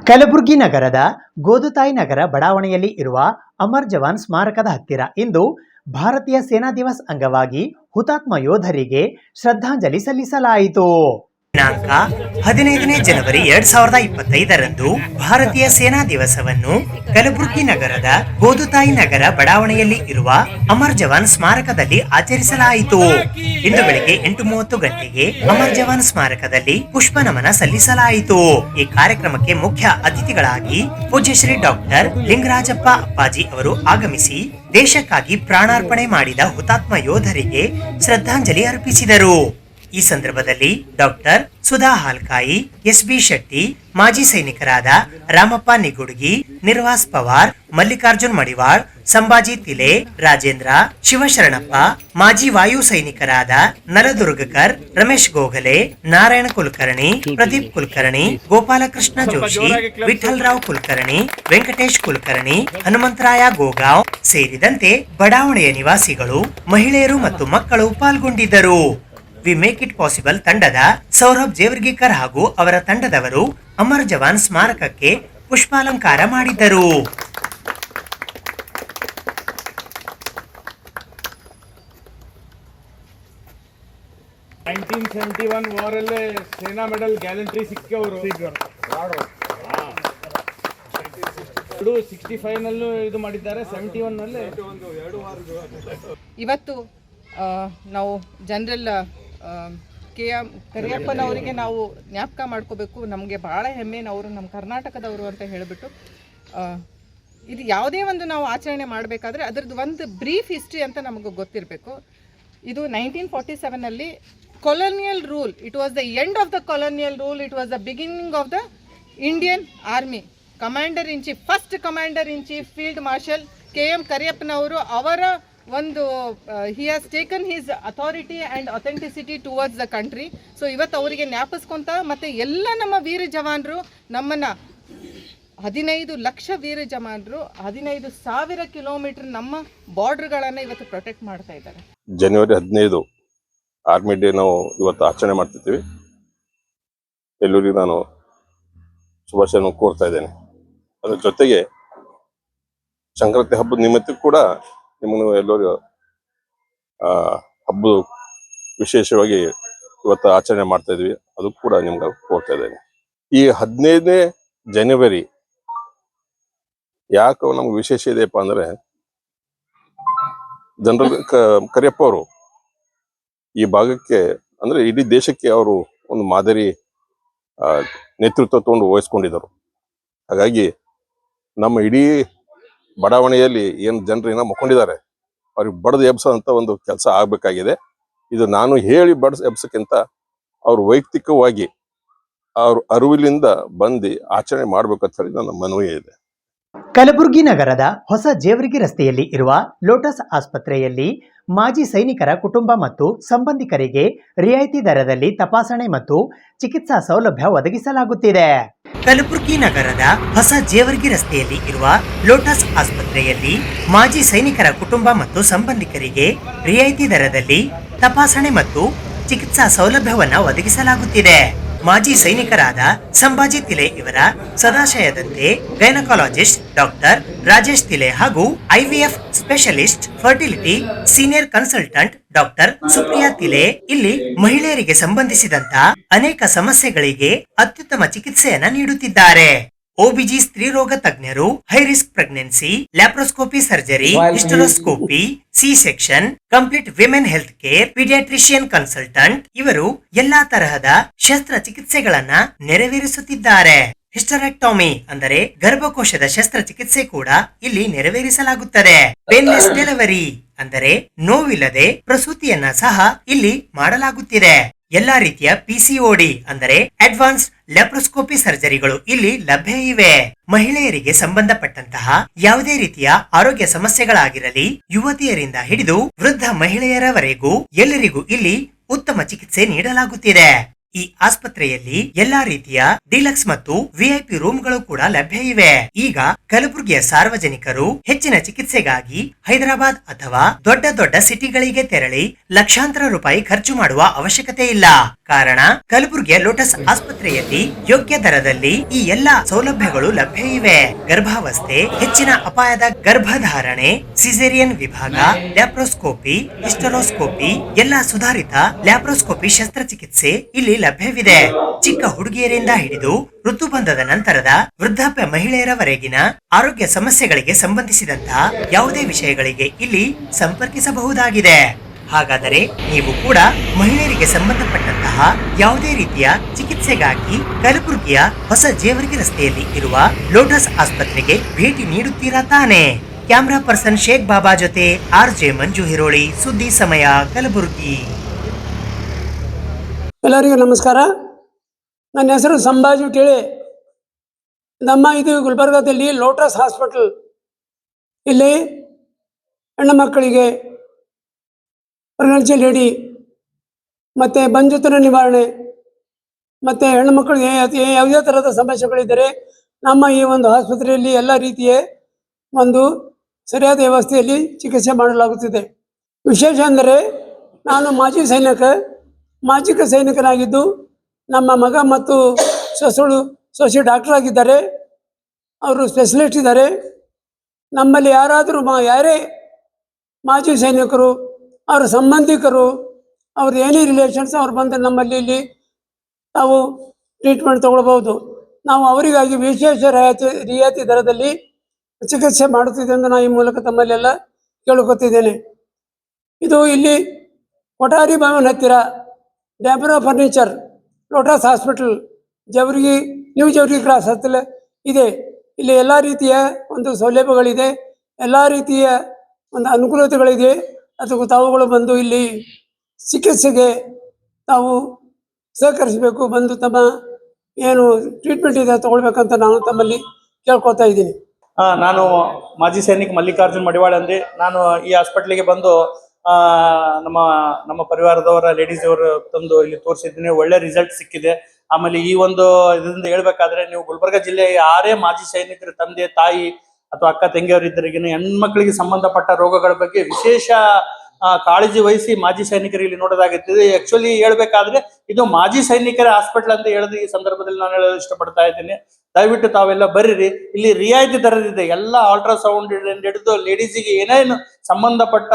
ಕಲಬುರಗಿ ನಗರದ ಗೋದುತಾಯಿ ನಗರ ಬಡಾವಣೆಯಲ್ಲಿ ಇರುವ ಅಮರ್ ಜವಾನ್ ಸ್ಮಾರಕದ ಹತ್ತಿರ ಇಂದು ಭಾರತೀಯ ಸೇನಾ ದಿವಸ್ ಅಂಗವಾಗಿ ಹುತಾತ್ಮ ಯೋಧರಿಗೆ ಶ್ರದ್ಧಾಂಜಲಿ ಸಲ್ಲಿಸಲಾಯಿತು. ದಿನಾಂಕ 15ನೇ ಜನವರಿ 2025ರಂದು ಭಾರತೀಯ ಸೇನಾ ದಿವಸವನ್ನು ಕಲಬುರಗಿ ನಗರದ ಗೋದುತಾಯಿ ನಗರ ಬಡಾವಣೆಯಲ್ಲಿ ಇರುವ ಅಮರ್ ಜವಾನ್ ಸ್ಮಾರಕದಲ್ಲಿ ಆಚರಿಸಲಾಯಿತು. ಇಂದು ಬೆಳಗ್ಗೆ 8:30 ಗಂಟೆಗೆ ಅಮರ್ ಜವಾನ್ ಸ್ಮಾರಕದಲ್ಲಿ ಪುಷ್ಪ ನಮನ ಸಲ್ಲಿಸಲಾಯಿತು. ಈ ಕಾರ್ಯಕ್ರಮಕ್ಕೆ ಮುಖ್ಯ ಅತಿಥಿಗಳಾಗಿ ಪೂಜ್ಯ ಶ್ರೀ ಡಾಕ್ಟರ್ ಲಿಂಗರಾಜಪ್ಪ ಅಪ್ಪಾಜಿ ಅವರು ಆಗಮಿಸಿ ದೇಶಕ್ಕಾಗಿ ಪ್ರಾಣಾರ್ಪಣೆ ಮಾಡಿದ ಹುತಾತ್ಮ ಯೋಧರಿಗೆ ಶ್ರದ್ಧಾಂಜಲಿ ಅರ್ಪಿಸಿದರು. ಈ ಸಂದರ್ಭದಲ್ಲಿ ಡಾಕ್ಟರ್ ಸುಧಾ ಹಾಲ್ಕಾಯಿ, ಎಸ್.ಬಿ. ಶೆಟ್ಟಿ, ಮಾಜಿ ಸೈನಿಕರಾದ ರಾಮಪ್ಪ ನಿಗುಡ್ಗಿ, ನಿರ್ವಾಸ್ ಪವಾರ್, ಮಲ್ಲಿಕಾರ್ಜುನ್ ಮಡಿವಾಳ್, ಸಂಭಾಜಿ ತಿಲೆ, ರಾಜೇಂದ್ರ, ಶಿವಶರಣಪ್ಪ, ಮಾಜಿ ವಾಯು ಸೈನಿಕರಾದ ನಲದುರ್ಗಕರ್, ರಮೇಶ್ ಗೋಗಲೆ, ನಾರಾಯಣ ಕುಲಕರ್ಣಿ, ಪ್ರದೀಪ್ ಕುಲಕರ್ಣಿ, ಗೋಪಾಲಕೃಷ್ಣ ಜೋಶಿ, ವಿಠಲ್ರಾವ್ ಕುಲಕರ್ಣಿ, ವೆಂಕಟೇಶ್ ಕುಲಕರ್ಣಿ, ಹನುಮಂತರಾಯ ಗೋಗಾಂವ್ ಸೇರಿದಂತೆ ಬಡಾವಣೆಯ ನಿವಾಸಿಗಳು, ಮಹಿಳೆಯರು ಮತ್ತು ಮಕ್ಕಳು ಪಾಲ್ಗೊಂಡಿದ್ದರು. ವಿ ಮೇಕ್ ಇಟ್ ಪಾಸಿಬಲ್ ತಂಡದ ಸೌರಭ್ ಜೇವರ್ಗಿಕರ್ ಹಾಗೂ ಅವರ ತಂಡದವರು ಅಮರ್ ಜವಾನ್ ಸ್ಮಾರಕಕ್ಕೆ ಪುಷ್ಪಾಲಂಕಾರ ಮಾಡಿದ್ದರು. 1971 ವಾರಲ್ಲೇ ಸೇನಾ ಮೆಡಲ್ ಗ್ಯಾಲಂಟ್ರಿ ಸಿಕ್ಕವರು 65 ನಲ್ಲೂ ಇದು ಮಾಡಿದ್ದಾರೆ, 71 ನಲ್ಲಿ ಇವತ್ತು ನಾವು ಜನರಲ್ ಕರಿಯಪ್ಪನವರಿಗೆ ನಾವು ಜ್ಞಾಪಕ ಮಾಡ್ಕೋಬೇಕು. ನಮಗೆ ಭಾಳ ಹೆಮ್ಮೆನವರು ನಮ್ಮ ಕರ್ನಾಟಕದವರು ಅಂತ ಹೇಳಿಬಿಟ್ಟು ಇದು ಯಾವುದೇ ಒಂದು ನಾವು ಆಚರಣೆ ಮಾಡಬೇಕಾದ್ರೆ ಅದರದ್ದು ಒಂದು ಬ್ರೀಫ್ ಹಿಸ್ಟ್ರಿ ಅಂತ ನಮಗೆ ಗೊತ್ತಿರಬೇಕು. ಇದು 1947ನಲ್ಲಿ colonial rule. It was the end of the colonial rule. It was the beginning of the Indian Army. Commander-in-Chief, first Commander-in-Chief Field Marshal K.M. Kariappanavaru, ಅವರ ಒಂದು he has taken his authority and authenticity towards the country. So ಇವತ್ತು ಅವರಿಗೆ ಜ್ಞಾಪಿಸ್ಕೊಂತ ಮತ್ತು ಎಲ್ಲ ನಮ್ಮ ವೀರ ಜವಾನರು ನಮ್ಮನ್ನು 15 ಲಕ್ಷ ವೀರ ಜವಾನರು 15,000 ಕಿಲೋಮೀಟರ್ ನಮ್ಮ ಬಾರ್ಡರ್ಗಳನ್ನು ಇವತ್ತು ಪ್ರೊಟೆಕ್ಟ್ ಮಾಡ್ತಾ ಇದ್ದಾರೆ. ಜನವರಿ 15 ಆರ್ಮಿ ಡೇ ನಾವು ಇವತ್ತು ಆಚರಣೆ ಮಾಡ್ತಿದ್ದೀವಿ. ಎಲ್ಲರಿಗೂ ನಾನು ಶುಭಾಶಯವನ್ನು ಕೋರ್ತಾ ಇದ್ದೇನೆ. ಅದರ ಜೊತೆಗೆ ಸಂಕ್ರಾಂತಿ ಹಬ್ಬದ ನಿಮಿತ್ತ ಕೂಡ ನಿಮ್ಮನ್ನು ಎಲ್ಲರಿಗೂ ಹಬ್ಬ ವಿಶೇಷವಾಗಿ ಇವತ್ತು ಆಚರಣೆ ಮಾಡ್ತಾ ಇದ್ವಿ. ಅದು ಕೂಡ ನಿಮ್ಗೆ ಕೋರ್ತಾ ಇದ್ದೇನೆ. ಈ 15ನೇ ಜನವರಿ ಯಾಕೆ ನಮ್ಗೆ ವಿಶೇಷ ಇದೆಯಪ್ಪ ಅಂದ್ರೆ, ಜನರಲ್ ಕರಿಯಪ್ಪ ಅವರು ಈ ಭಾಗಕ್ಕೆ ಅಂದ್ರೆ ಇಡೀ ದೇಶಕ್ಕೆ ಅವರು ಒಂದು ಮಾದರಿ ನೇತೃತ್ವ ತಗೊಂಡು ವಹಿಸ್ಕೊಂಡಿದ್ದರು. ಹಾಗಾಗಿ ನಮ್ಮ ಇಡೀ ಬಡಾವಣೆಯಲ್ಲಿ ಏನು ಜನರು ಏನೋ ಮಕ್ಕೊಂಡಿದ್ದಾರೆ ಅವ್ರಿಗೆ ಬಡದು ಎಬ್ಸೋಂಥ ಒಂದು ಕೆಲಸ ಆಗ್ಬೇಕಾಗಿದೆ. ಇದು ನಾನು ಹೇಳಿ ಎಬ್ಸಕ್ಕಿಂತ ಅವ್ರು ವೈಯಕ್ತಿಕವಾಗಿ ಅವ್ರ ಅರಿವಿನಿಂದ ಬಂದು ಆಚರಣೆ ಮಾಡ್ಬೇಕಂತ ಹೇಳಿ ನನ್ನ ಮನವಿ ಇದೆ. ಕಲಬುರಗಿ ನಗರದ ಹೊಸ ಜೇವರ್ಗಿ ರಸ್ತೆಯಲ್ಲಿ ಇರುವ ಲೋಟಸ್ ಆಸ್ಪತ್ರೆಯಲ್ಲಿ ಮಾಜಿ ಸೈನಿಕರ ಕುಟುಂಬ ಮತ್ತು ಸಂಬಂಧಿಕರಿಗೆ ರಿಯಾಯಿತಿ ದರದಲ್ಲಿ ತಪಾಸಣೆ ಮತ್ತು ಚಿಕಿತ್ಸಾ ಸೌಲಭ್ಯ ಒದಗಿಸಲಾಗುತ್ತಿದೆ. ಕಲಬುರಗಿ ನಗರದ ಹೊಸ ಜೇವರ್ಗಿ ರಸ್ತೆಯಲ್ಲಿ ಇರುವ ಲೋಟಸ್ ಆಸ್ಪತ್ರೆಯಲ್ಲಿ ಮಾಜಿ ಸೈನಿಕರ ಕುಟುಂಬ ಮತ್ತು ಸಂಬಂಧಿಕರಿಗೆ ರಿಯಾಯಿತಿ ದರದಲ್ಲಿ ತಪಾಸಣೆ ಮತ್ತು ಚಿಕಿತ್ಸಾ ಸೌಲಭ್ಯವನ್ನು ಒದಗಿಸಲಾಗುತ್ತಿದೆ. ಮಾಜಿ ಸೈನಿಕರಾದ ಸಂಭಾಜಿ ತಿಲೆ ಇವರ ಸದಾಶಯದಂತೆ ಗೈನಕಾಲಜಿಸ್ಟ್ ಡಾಕ್ಟರ್ ರಾಜೇಶ್ ತಿಲೆ ಹಾಗೂ IVF specialist fertility senior consultant doctor Supriya Tile ಇಲ್ಲಿ ಮಹಿಳೆಯರಿಗೆ ಸಂಬಂಧಿಸಿದಂತ ಅನೇಕ ಸಮಸ್ಯೆಗಳಿಗೆ ಅತ್ಯುತ್ತಮ ಚಿಕಿತ್ಸೆಯನ್ನ ನೀಡುತ್ತಿದ್ದಾರೆ. OBG ಸ್ತ್ರೀ ರೋಗ ತಜ್ಞರು, high risk pregnancy, laparoscopy surgery, hysteroscopy, C section, complete women health care, paediatrician consultant ಇವರು ಎಲ್ಲಾ ತರಹದ ಶಸ್ತ್ರ ಚಿಕಿತ್ಸೆಗಳನ್ನ ನೆರವೇರಿಸುತ್ತಿದ್ದಾರೆ. ಹಿಸ್ಟರೆಕ್ಟಾಮಿ ಅಂದರೆ ಗರ್ಭಕೋಶದ ಶಸ್ತ್ರಚಿಕಿತ್ಸೆ ಕೂಡ ಇಲ್ಲಿ ನೆರವೇರಿಸಲಾಗುತ್ತದೆ. ಪೇನ್ಲೆಸ್ ಡೆಲಿವರಿ ಅಂದರೆ ನೋವಿಲ್ಲದೆ ಪ್ರಸೂತಿಯನ್ನ ಸಹ ಇಲ್ಲಿ ಮಾಡಲಾಗುತ್ತಿದೆ. ಎಲ್ಲಾ ರೀತಿಯ PCOD ಅಂದರೆ ಅಡ್ವಾನ್ಸ್ ಲ್ಯಾಪ್ರೋಸ್ಕೋಪಿ ಸರ್ಜರಿಗಳು ಇಲ್ಲಿ ಲಭ್ಯ ಇವೆ. ಮಹಿಳೆಯರಿಗೆ ಸಂಬಂಧಪಟ್ಟಂತಹ ಯಾವುದೇ ರೀತಿಯ ಆರೋಗ್ಯ ಸಮಸ್ಯೆಗಳಾಗಿರಲಿ, ಯುವತಿಯರಿಂದ ಹಿಡಿದು ವೃದ್ಧ ಮಹಿಳೆಯರವರೆಗೂ ಎಲ್ಲರಿಗೂ ಇಲ್ಲಿ ಉತ್ತಮ ಚಿಕಿತ್ಸೆ ನೀಡಲಾಗುತ್ತಿದೆ. ಈ ಆಸ್ಪತ್ರೆಯಲ್ಲಿ ಎಲ್ಲಾ ರೀತಿಯ ಡಿಲಕ್ಸ್ ಮತ್ತು VIP ರೂಮ್ಗಳು ಕೂಡ ಲಭ್ಯ ಇವೆ. ಈಗ ಕಲಬುರಗಿಯ ಸಾರ್ವಜನಿಕರು ಹೆಚ್ಚಿನ ಚಿಕಿತ್ಸೆಗಾಗಿ ಹೈದರಾಬಾದ್ ಅಥವಾ ದೊಡ್ಡ ದೊಡ್ಡ ಸಿಟಿಗಳಿಗೆ ತೆರಳಿ ಲಕ್ಷಾಂತರ ರೂಪಾಯಿ ಖರ್ಚು ಮಾಡುವ ಅವಶ್ಯಕತೆ ಇಲ್ಲ. ಕಾರಣ ಕಲಬುರಗಿಯ ಲೋಟಸ್ ಆಸ್ಪತ್ರೆಯಲ್ಲಿ ಯೋಗ್ಯ ದರದಲ್ಲಿ ಈ ಎಲ್ಲಾ ಸೌಲಭ್ಯಗಳು ಲಭ್ಯ ಇವೆ. ಗರ್ಭಾವಸ್ಥೆ, ಹೆಚ್ಚಿನ ಅಪಾಯದ ಗರ್ಭಧಾರಣೆ, ಸಿಸೇರಿಯನ್ ವಿಭಾಗ, ಲ್ಯಾಪ್ರೋಸ್ಕೋಪಿ, ಹಿಸ್ಟರೋಸ್ಕೋಪಿ, ಎಲ್ಲಾ ಸುಧಾರಿತ ಲ್ಯಾಪ್ರೋಸ್ಕೋಪಿ ಶಸ್ತ್ರಚಿಕಿತ್ಸೆ ಇಲ್ಲಿ ಲಭ್ಯವಿದೆ. ಚಿಕ್ಕ ಹುಡುಗಿಯರಿಂದ ಹಿಡಿದು ಋತುಬಂಧದ ನಂತರದ ವೃದ್ಧಾಪ್ಯ ಮಹಿಳೆಯರವರೆಗಿನ ಆರೋಗ್ಯ ಸಮಸ್ಯೆಗಳಿಗೆ ಸಂಬಂಧಿಸಿದಂತಹ ಯಾವುದೇ ವಿಷಯಗಳಿಗೆ ಇಲ್ಲಿ ಸಂಪರ್ಕಿಸಬಹುದಾಗಿದೆ. ಹಾಗಾದರೆ ನೀವು ಕೂಡ ಮಹಿಳೆಯರಿಗೆ ಸಂಬಂಧಪಟ್ಟಂತಹ ಯಾವುದೇ ರೀತಿಯ ಚಿಕಿತ್ಸೆಗಾಗಿ ಕಲಬುರಗಿಯ ಹೊಸ ಜೇವರ್ಗಿ ರಸ್ತೆಯಲ್ಲಿ ಇರುವ ಲೋಟಸ್ ಆಸ್ಪತ್ರೆಗೆ ಭೇಟಿ ನೀಡುತ್ತೀರಾ ತಾನೆ? ಕ್ಯಾಮ್ರಾ ಪರ್ಸನ್ ಶೇಖ್ ಬಾಬಾ ಜೊತೆ RJ ಮಂಜು ಹಿರೋಳಿ, ಸುದ್ದಿ ಸಮಯ, ಕಲಬುರಗಿ. ಎಲ್ಲರಿಗೂ ನಮಸ್ಕಾರ. ನನ್ನ ಹೆಸರು ಸಂಭಾಜಿ ತಿಳೆ. ನಮ್ಮ ಇದು ಗುಲ್ಬರ್ಗಾದಲ್ಲಿ ಲೋಟಸ್ ಹಾಸ್ಪಿಟಲ್. ಇಲ್ಲಿ ಹೆಣ್ಣು ಮಕ್ಕಳಿಗೆ ಪ್ರೆಗ್ನೆನ್ಸಿ ಲೇಡಿ ಮತ್ತು ಬಂಜುತನ ನಿವಾರಣೆ ಮತ್ತು ಹೆಣ್ಣು ಮಕ್ಕಳಿಗೆ ಯಾವುದೇ ಥರದ ಸಮಸ್ಯೆಗಳಿದ್ದರೆ ನಮ್ಮ ಈ ಒಂದು ಆಸ್ಪತ್ರೆಯಲ್ಲಿ ಎಲ್ಲ ರೀತಿಯ ಒಂದು ಸರಿಯಾದ ವ್ಯವಸ್ಥೆಯಲ್ಲಿ ಚಿಕಿತ್ಸೆ ಮಾಡಲಾಗುತ್ತಿದೆ. ವಿಶೇಷ ಅಂದರೆ ನಾನು ಮಾಜಿ ಸೈನಿಕನಾಗಿದ್ದು ನಮ್ಮ ಮಗ ಮತ್ತು ಸೊಸೆ ಡಾಕ್ಟರ್ ಆಗಿದ್ದಾರೆ. ಅವರು ಸ್ಪೆಷಲಿಸ್ಟ್ ಇದ್ದಾರೆ. ನಮ್ಮಲ್ಲಿ ಯಾರಾದರೂ ಯಾರೇ ಮಾಜಿ ಸೈನಿಕರು, ಅವರ ಸಂಬಂಧಿಕರು, ಅವ್ರ ಏನೇ ರಿಲೇಷನ್ಸ್ ಅವ್ರು ಬಂದರೆ ನಮ್ಮಲ್ಲಿ ಇಲ್ಲಿ ನಾವು ಟ್ರೀಟ್ಮೆಂಟ್ ತಗೊಳ್ಬೋದು. ನಾವು ಅವರಿಗಾಗಿ ವಿಶೇಷ ರಿಯಾಯಿತಿ ದರದಲ್ಲಿ ಚಿಕಿತ್ಸೆ ಮಾಡುತ್ತಿದೆ ಎಂದು ನಾನು ಈ ಮೂಲಕ ತಮ್ಮಲ್ಲೆಲ್ಲ ಕೇಳ್ಕೊತಿದ್ದೇನೆ. ಇದು ಇಲ್ಲಿ ಕೊಠಾರಿ ಭವನ್ ಹತ್ತಿರ Dabra furniture Lotus hospital Jewargi, new Jewargi cross ಹತ್ತಿರ ಇದೆ. ಇಲ್ಲಿ ಎಲ್ಲ ರೀತಿಯ ಒಂದು ಸೌಲಭ್ಯಗಳಿದೆ, ಎಲ್ಲ ರೀತಿಯ ಒಂದು ಅನುಕೂಲತೆಗಳಿದೆ. ಅದಕ್ಕೂ ತಾವುಗಳು ಬಂದು ಇಲ್ಲಿ ಚಿಕಿತ್ಸೆಗೆ ತಾವು ಸಹಕರಿಸಬೇಕು, ಬಂದು ತಮ್ಮ ಏನು ಟ್ರೀಟ್ಮೆಂಟ್ ಇದೆ ತಗೊಳ್ಬೇಕಂತ ನಾನು ತಮ್ಮಲ್ಲಿ ಕೇಳ್ಕೊತಾ ಇದ್ದೀನಿ. ನಾನು ಮಾಜಿ ಸೈನಿಕ ಮಲ್ಲಿಕಾರ್ಜುನ್ ಮಡಿವಾಳ ಅಂದ್ರೆ ನಾನು ಈ ಹಾಸ್ಪಿಟ್ಲಿಗೆ ಬಂದು ನಮ್ಮ ಪರಿವಾರದವರ ಲೇಡೀಸ್ ಅವರು ತಂದು ಇಲ್ಲಿ ತೋರಿಸಿದ್ದೀನಿ. ಒಳ್ಳೆ ರಿಸಲ್ಟ್ ಸಿಕ್ಕಿದೆ. ಆಮೇಲೆ ಈ ಒಂದು ಇದರಿಂದ ಹೇಳ್ಬೇಕಾದ್ರೆ ನೀವು ಗುಲ್ಬರ್ಗ ಜಿಲ್ಲೆಯ ಯಾರೇ ಮಾಜಿ ಸೈನಿಕರ ತಂದೆ ತಾಯಿ ಅಥವಾ ಅಕ್ಕ ತಂಗಿಯವರಿದ್ದರಿಗಿನ ಹೆಣ್ಮಕ್ಳಿಗೆ ಸಂಬಂಧಪಟ್ಟ ರೋಗಗಳ ಬಗ್ಗೆ ವಿಶೇಷ ಕಾಳಜಿ ವಹಿಸಿ ಮಾಜಿ ಸೈನಿಕರು ಇಲ್ಲಿ ನೋಡೋದಾಗಿರ್ತದೆ. ಆಕ್ಚುಲಿ ಹೇಳ್ಬೇಕಾದ್ರೆ ಇದು ಮಾಜಿ ಸೈನಿಕರ ಹಾಸ್ಪಿಟಲ್ ಅಂತ ಹೇಳಿದ್ರೆ ಈ ಸಂದರ್ಭದಲ್ಲಿ ನಾನು ಹೇಳಲು ಇಷ್ಟಪಡ್ತಾ ಇದ್ದೀನಿ. ದಯವಿಟ್ಟು ತಾವೆಲ್ಲ ಬರ್ರಿ. ಇಲ್ಲಿ ರಿಯಾಯಿತಿ ದರದಿದೆ. ಎಲ್ಲ ಅಲ್ಟ್ರಾಸೌಂಡ್ ಹಿಡಿದು ಲೇಡೀಸಿಗೆ ಏನೇನು ಸಂಬಂಧಪಟ್ಟ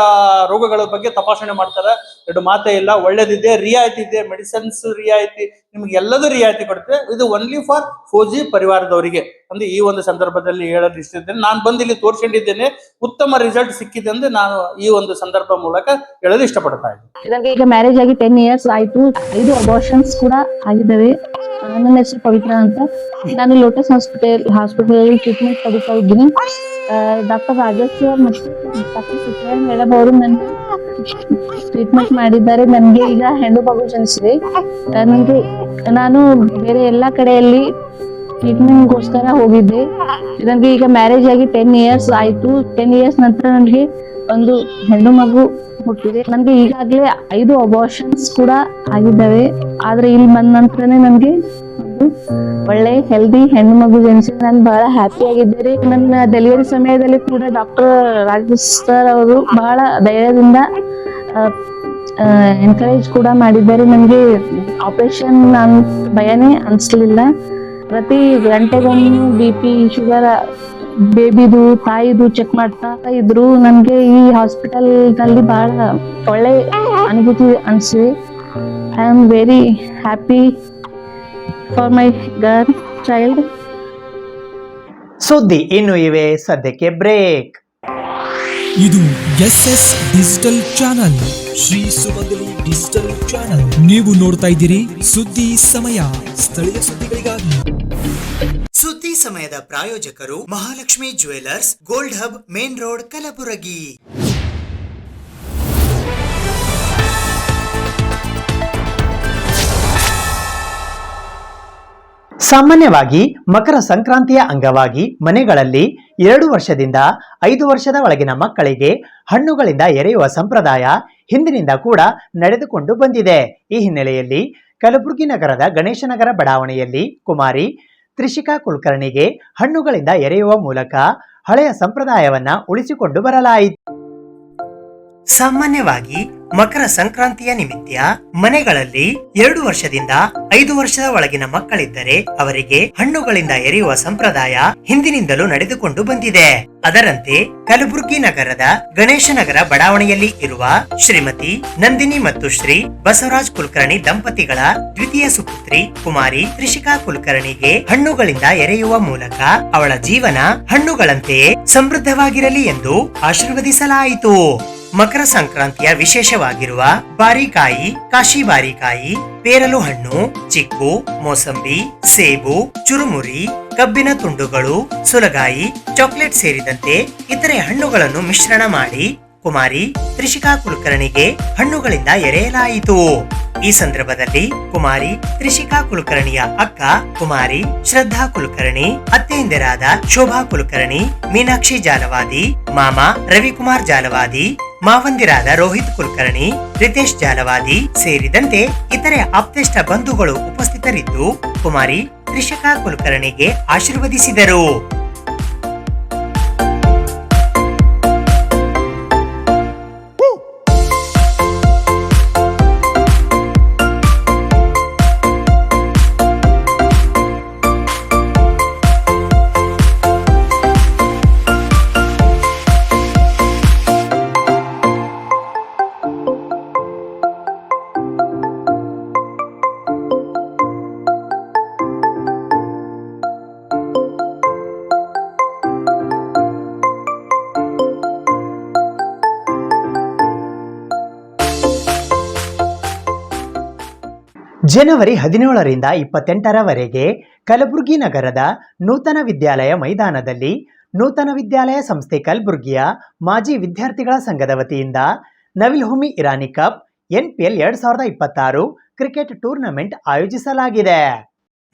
ರೋಗಗಳ ಬಗ್ಗೆ ತಪಾಸಣೆ ಮಾಡ್ತಾರೆ. ಎರಡು ಮಾತೇ ಇಲ್ಲ, ಒಳ್ಳೇದಿದೆ, ರಿಯಾಯಿತಿ ಇದೆ, ಮೆಡಿಸಿನ್ಸ್ ರಿಯಾಯಿತಿ, ನಿಮ್ಗೆ ಎಲ್ಲದೂ ರಿಯಾಯಿತಿ ಕೊಡುತ್ತೆ. ಇದು ಓನ್ಲಿ ಫಾರ್ ಫೌಜಿ ಪರಿವಾರದವರಿಗೆ ಅಂದ್ರೆ ಈ ಒಂದು ಸಂದರ್ಭದಲ್ಲಿ ಹೇಳಲು ಇಷ್ಟಿದ್ದೇನೆ. ನಾನು ಬಂದು ಇಲ್ಲಿ ತೋರಿಸ್ಕೊಂಡಿದ್ದೇನೆ, ಉತ್ತಮ ರಿಸಲ್ಟ್ ಸಿಕ್ಕಿದೆ ಅಂದ್ರೆ ನಾನು ಈ ಒಂದು ಸಂದರ್ಭ ಮೂಲಕ ಹೇಳಲು ಇಷ್ಟಪಡ್ತಾ ಇದ್ದೀನಿ. ನನಗೆ ಈಗ ಮ್ಯಾರೇಜ್ ಆಗಿ 10 years ಆಯ್ತು. 5 ಅಬಾರ್ಷನ್ಸ್ ಕೂಡ ಆಗಿದ್ದಾವೆ. ನನ್ನ ಹೆಸರು ಪವಿತ್ರ ಅಂತ. ನಾನು ಲೋಟಸ್ ಹಾಸ್ಪಿಟಲ್ ಟ್ರೀಟ್ಮೆಂಟ್ ತಗೋತಾ ಇದ್ದೀನಿ. ಡಾಕ್ಟರ್ ರಾಜೇಶ್ ಮತ್ತು ಡಾಕ್ಟರ್ ಸುಪ್ರಿಯಾ ಮೇಡಮ್ ಅವರು ನನ್ನ ಟ್ರೀಟ್ಮೆಂಟ್ ಮಾಡಿದ್ದಾರೆ. ನನಗೆ ಈಗ ಹೆಣ್ಣು ಮಗು ಜನಿಸಿದೆ. ನಾನು ಬೇರೆ ಎಲ್ಲ ಕಡೆಯಲ್ಲಿ ಟ್ರೀಟ್ಮೆಂಟ್ಗೋಸ್ಕರ ಹೋಗಿದ್ದೆ. ನನಗೆ ಈಗ ಮ್ಯಾರೇಜ್ ಆಗಿ 10 years ಆಯ್ತು. 10 years ನಂತರ ನನಗೆ ಒಂದು ಹೆಣ್ಣು ಮಗು ಹುಟ್ಟಿದೆ. ನನಗೆ ಈಗಾಗಲೇ 5 ಅಬಾರ್ಷನ್ಸ್ ಕೂಡ ಆಗಿದ್ದಾವೆ. ಆದ್ರೆ ಇಲ್ಲಿ ಬಂದ ನಂತರನೇ ನನಗೆ ಒಂದು ಒಳ್ಳೆ ಹೆಲ್ದಿ ಹೆಣ್ಣು ಮಗು ಜನಿಸಿದೆ. ನಾನು ಬಹಳ ಹ್ಯಾಪಿ ಆಗಿದ್ದೇನೆ. ನನ್ನ ಡೆಲಿವರಿ ಸಮಯದಲ್ಲಿ ಕೂಡ ಡಾಕ್ಟರ್ ರಾಜೇಶ್ ಸರ್ ಅವರು ಬಹಳ ಧೈರ್ಯದಿಂದ ಎನ್ಕರೇಜ್ ಕೂಡ ಮಾಡಿದ್ದಾರೆ. ನನಗೆ ಆಪರೇಷನ್ ಭಯನೇ ಅನಿಸ್ಲಿಲ್ಲ. ಪ್ರತಿ ಗಂಟೆಗೊಮ್ಮೆ BP ಶುಗರ್ ಬೇಬಿದು ತಾಯಿದು ಚೆಕ್ ಮಾಡ್ತಾ ಇದ್ರು. ನನಗೆ ಈ ಹಾಸ್ಪಿಟಲ್ ನಲ್ಲಿ ಬಹಳ ಒಳ್ಳೆ ಅನುಭೂತಿ ಅನಿಸಿದೆ. I am very happy for my girl child. ಸುದ್ದಿ ಇನ್ನು ಇವೆ, ಸದ್ಯಕ್ಕೆ ಬ್ರೇಕ್. ಇದು SS ಡಿಜಿಟಲ್ ಚಾನಲ್, ಶ್ರೀ ಸುಮಂಗಲಿ ಡಿಜಿಟಲ್ ಚಾನಲ್. ನೀವು ನೋಡ್ತಾ ಇದ್ದೀರಿ ಸುದ್ದಿ ಸಮಯ, ಸ್ಥಳೀಯ ಸುದ್ದಿಗಳಿಗಾಗಿ. ಸುದ್ದಿ ಸಮಯದ ಪ್ರಾಯೋಜಕರು Mahalakshmi jewellers, gold hub, main road, Kalaburagi. ಸಾಮಾನ್ಯವಾಗಿ ಮಕರ ಸಂಕ್ರಾಂತಿಯ ಅಂಗವಾಗಿ ಮನೆಗಳಲ್ಲಿ 2 ವರ್ಷದಿಂದ 5 ವರ್ಷದ ಒಳಗಿನ ಮಕ್ಕಳಿಗೆ ಹಣ್ಣುಗಳಿಂದ ಎರೆಯುವ ಸಂಪ್ರದಾಯ ಹಿಂದಿನಿಂದ ಕೂಡ ನಡೆದುಕೊಂಡು ಬಂದಿದೆ. ಈ ಹಿನ್ನೆಲೆಯಲ್ಲಿ ಕಲಬುರಗಿ ನಗರದ ಗಣೇಶನಗರ ಬಡಾವಣೆಯಲ್ಲಿ ಕುಮಾರಿ ತ್ರಿಷಿಕಾ ಕುಲಕರ್ಣಿಗೆ ಹಣ್ಣುಗಳಿಂದ ಎರೆಯುವ ಮೂಲಕ ಹಳೆಯ ಸಂಪ್ರದಾಯವನ್ನ ಉಳಿಸಿಕೊಂಡು ಬರಲಾಯಿತು. ಸಾಮಾನ್ಯವಾಗಿ ಮಕರ ಸಂಕ್ರಾಂತಿಯ ನಿಮಿತ್ತ ಮನೆಗಳಲ್ಲಿ 2 ವರ್ಷದಿಂದ 5 ವರ್ಷದ ಒಳಗಿನ ಮಕ್ಕಳಿದ್ದರೆ ಅವರಿಗೆ ಹಣ್ಣುಗಳಿಂದ ಎರೆಯುವ ಸಂಪ್ರದಾಯ ಹಿಂದಿನಿಂದಲೂ ನಡೆದುಕೊಂಡು ಬಂದಿದೆ. ಅದರಂತೆ ಕಲಬುರಗಿ ನಗರದ ಗಣೇಶನಗರ ಬಡಾವಣೆಯಲ್ಲಿ ಇರುವ ಶ್ರೀಮತಿ ನಂದಿನಿ ಮತ್ತು ಶ್ರೀ ಬಸವರಾಜ್ ಕುಲಕರ್ಣಿ ದಂಪತಿಗಳ ದ್ವಿತೀಯ ಸುಪುತ್ರಿ ಕುಮಾರಿ ತ್ರಿಷಿಕಾ ಕುಲಕರ್ಣಿಗೆ ಹಣ್ಣುಗಳಿಂದ ಎರೆಯುವ ಮೂಲಕ ಅವಳ ಜೀವನ ಹಣ್ಣುಗಳಂತೆಯೇ ಸಮೃದ್ಧವಾಗಿರಲಿ ಎಂದು ಆಶೀರ್ವದಿಸಲಾಯಿತು. ಮಕರ ಸಂಕ್ರಾಂತಿಯ ವಿಶೇಷವಾಗಿರುವ ಬಾರಿಕಾಯಿ, ಕಾಶಿ ಬಾರಿಕಾಯಿ, ಪೇರಲು ಹಣ್ಣು, ಚಿಕ್ಕು, ಮೋಸಂಬಿ, ಸೇಬು, ಚುರುಮುರಿ, ಕಬ್ಬಿನ ತುಂಡುಗಳು, ಸುಲಗಾಯಿ, ಚಾಕ್ಲೇಟ್ ಸೇರಿದಂತೆ ಇತರೆ ಹಣ್ಣುಗಳನ್ನು ಮಿಶ್ರಣ ಮಾಡಿ ಕುಮಾರಿ ತ್ರಿಷಿಕಾ ಕುಲಕರ್ಣಿಗೆ ಹಣ್ಣುಗಳಿಂದ ಎರೆಯಲಾಯಿತು. ಈ ಸಂದರ್ಭದಲ್ಲಿ ಕುಮಾರಿ ತ್ರಿಷಿಕಾ ಕುಲಕರ್ಣಿಯ ಅಕ್ಕ ಕುಮಾರಿ ಶ್ರದ್ಧಾ ಕುಲಕರ್ಣಿ, ಅತ್ತೆಯಂದಿರಾದ ಶೋಭಾ ಕುಲಕರ್ಣಿ, ಮೀನಾಕ್ಷಿ ಜಾಲವಾದಿ, ಮಾಮ ರವಿಕುಮಾರ್ ಜಾಲವಾದಿ, ಮಾವಂದಿರಾದ ರೋಹಿತ್ ಕುಲಕರ್ಣಿ, ರಿತೇಶ್ ಜಾಲವಾದಿ ಸೇರಿದಂತೆ ಇತರೆ ಆಪ್ತೇಷ್ಟ ಬಂಧುಗಳು ಉಪಸ್ಥಿತರಿದ್ದು ಕುಮಾರಿ ತ್ರಿಷಿಕಾ ಕುಲಕರ್ಣಿಗೆ ಆಶೀರ್ವದಿಸಿದರು. ಜನವರಿ 17ರಿಂದ 28ರವರೆಗೆ ಕಲಬುರಗಿ ನಗರದ ನೂತನ ವಿದ್ಯಾಲಯ ಮೈದಾನದಲ್ಲಿ ನೂತನ ವಿದ್ಯಾಲಯ ಸಂಸ್ಥೆ ಕಲಬುರಗಿಯ ಮಾಜಿ ವಿದ್ಯಾರ್ಥಿಗಳ ಸಂಘದ ವತಿಯಿಂದ ನವಿಲ್ ಹುಮ್ಮಿ Irani cup NPL 2026 cricket tournament ಆಯೋಜಿಸಲಾಗಿದೆ.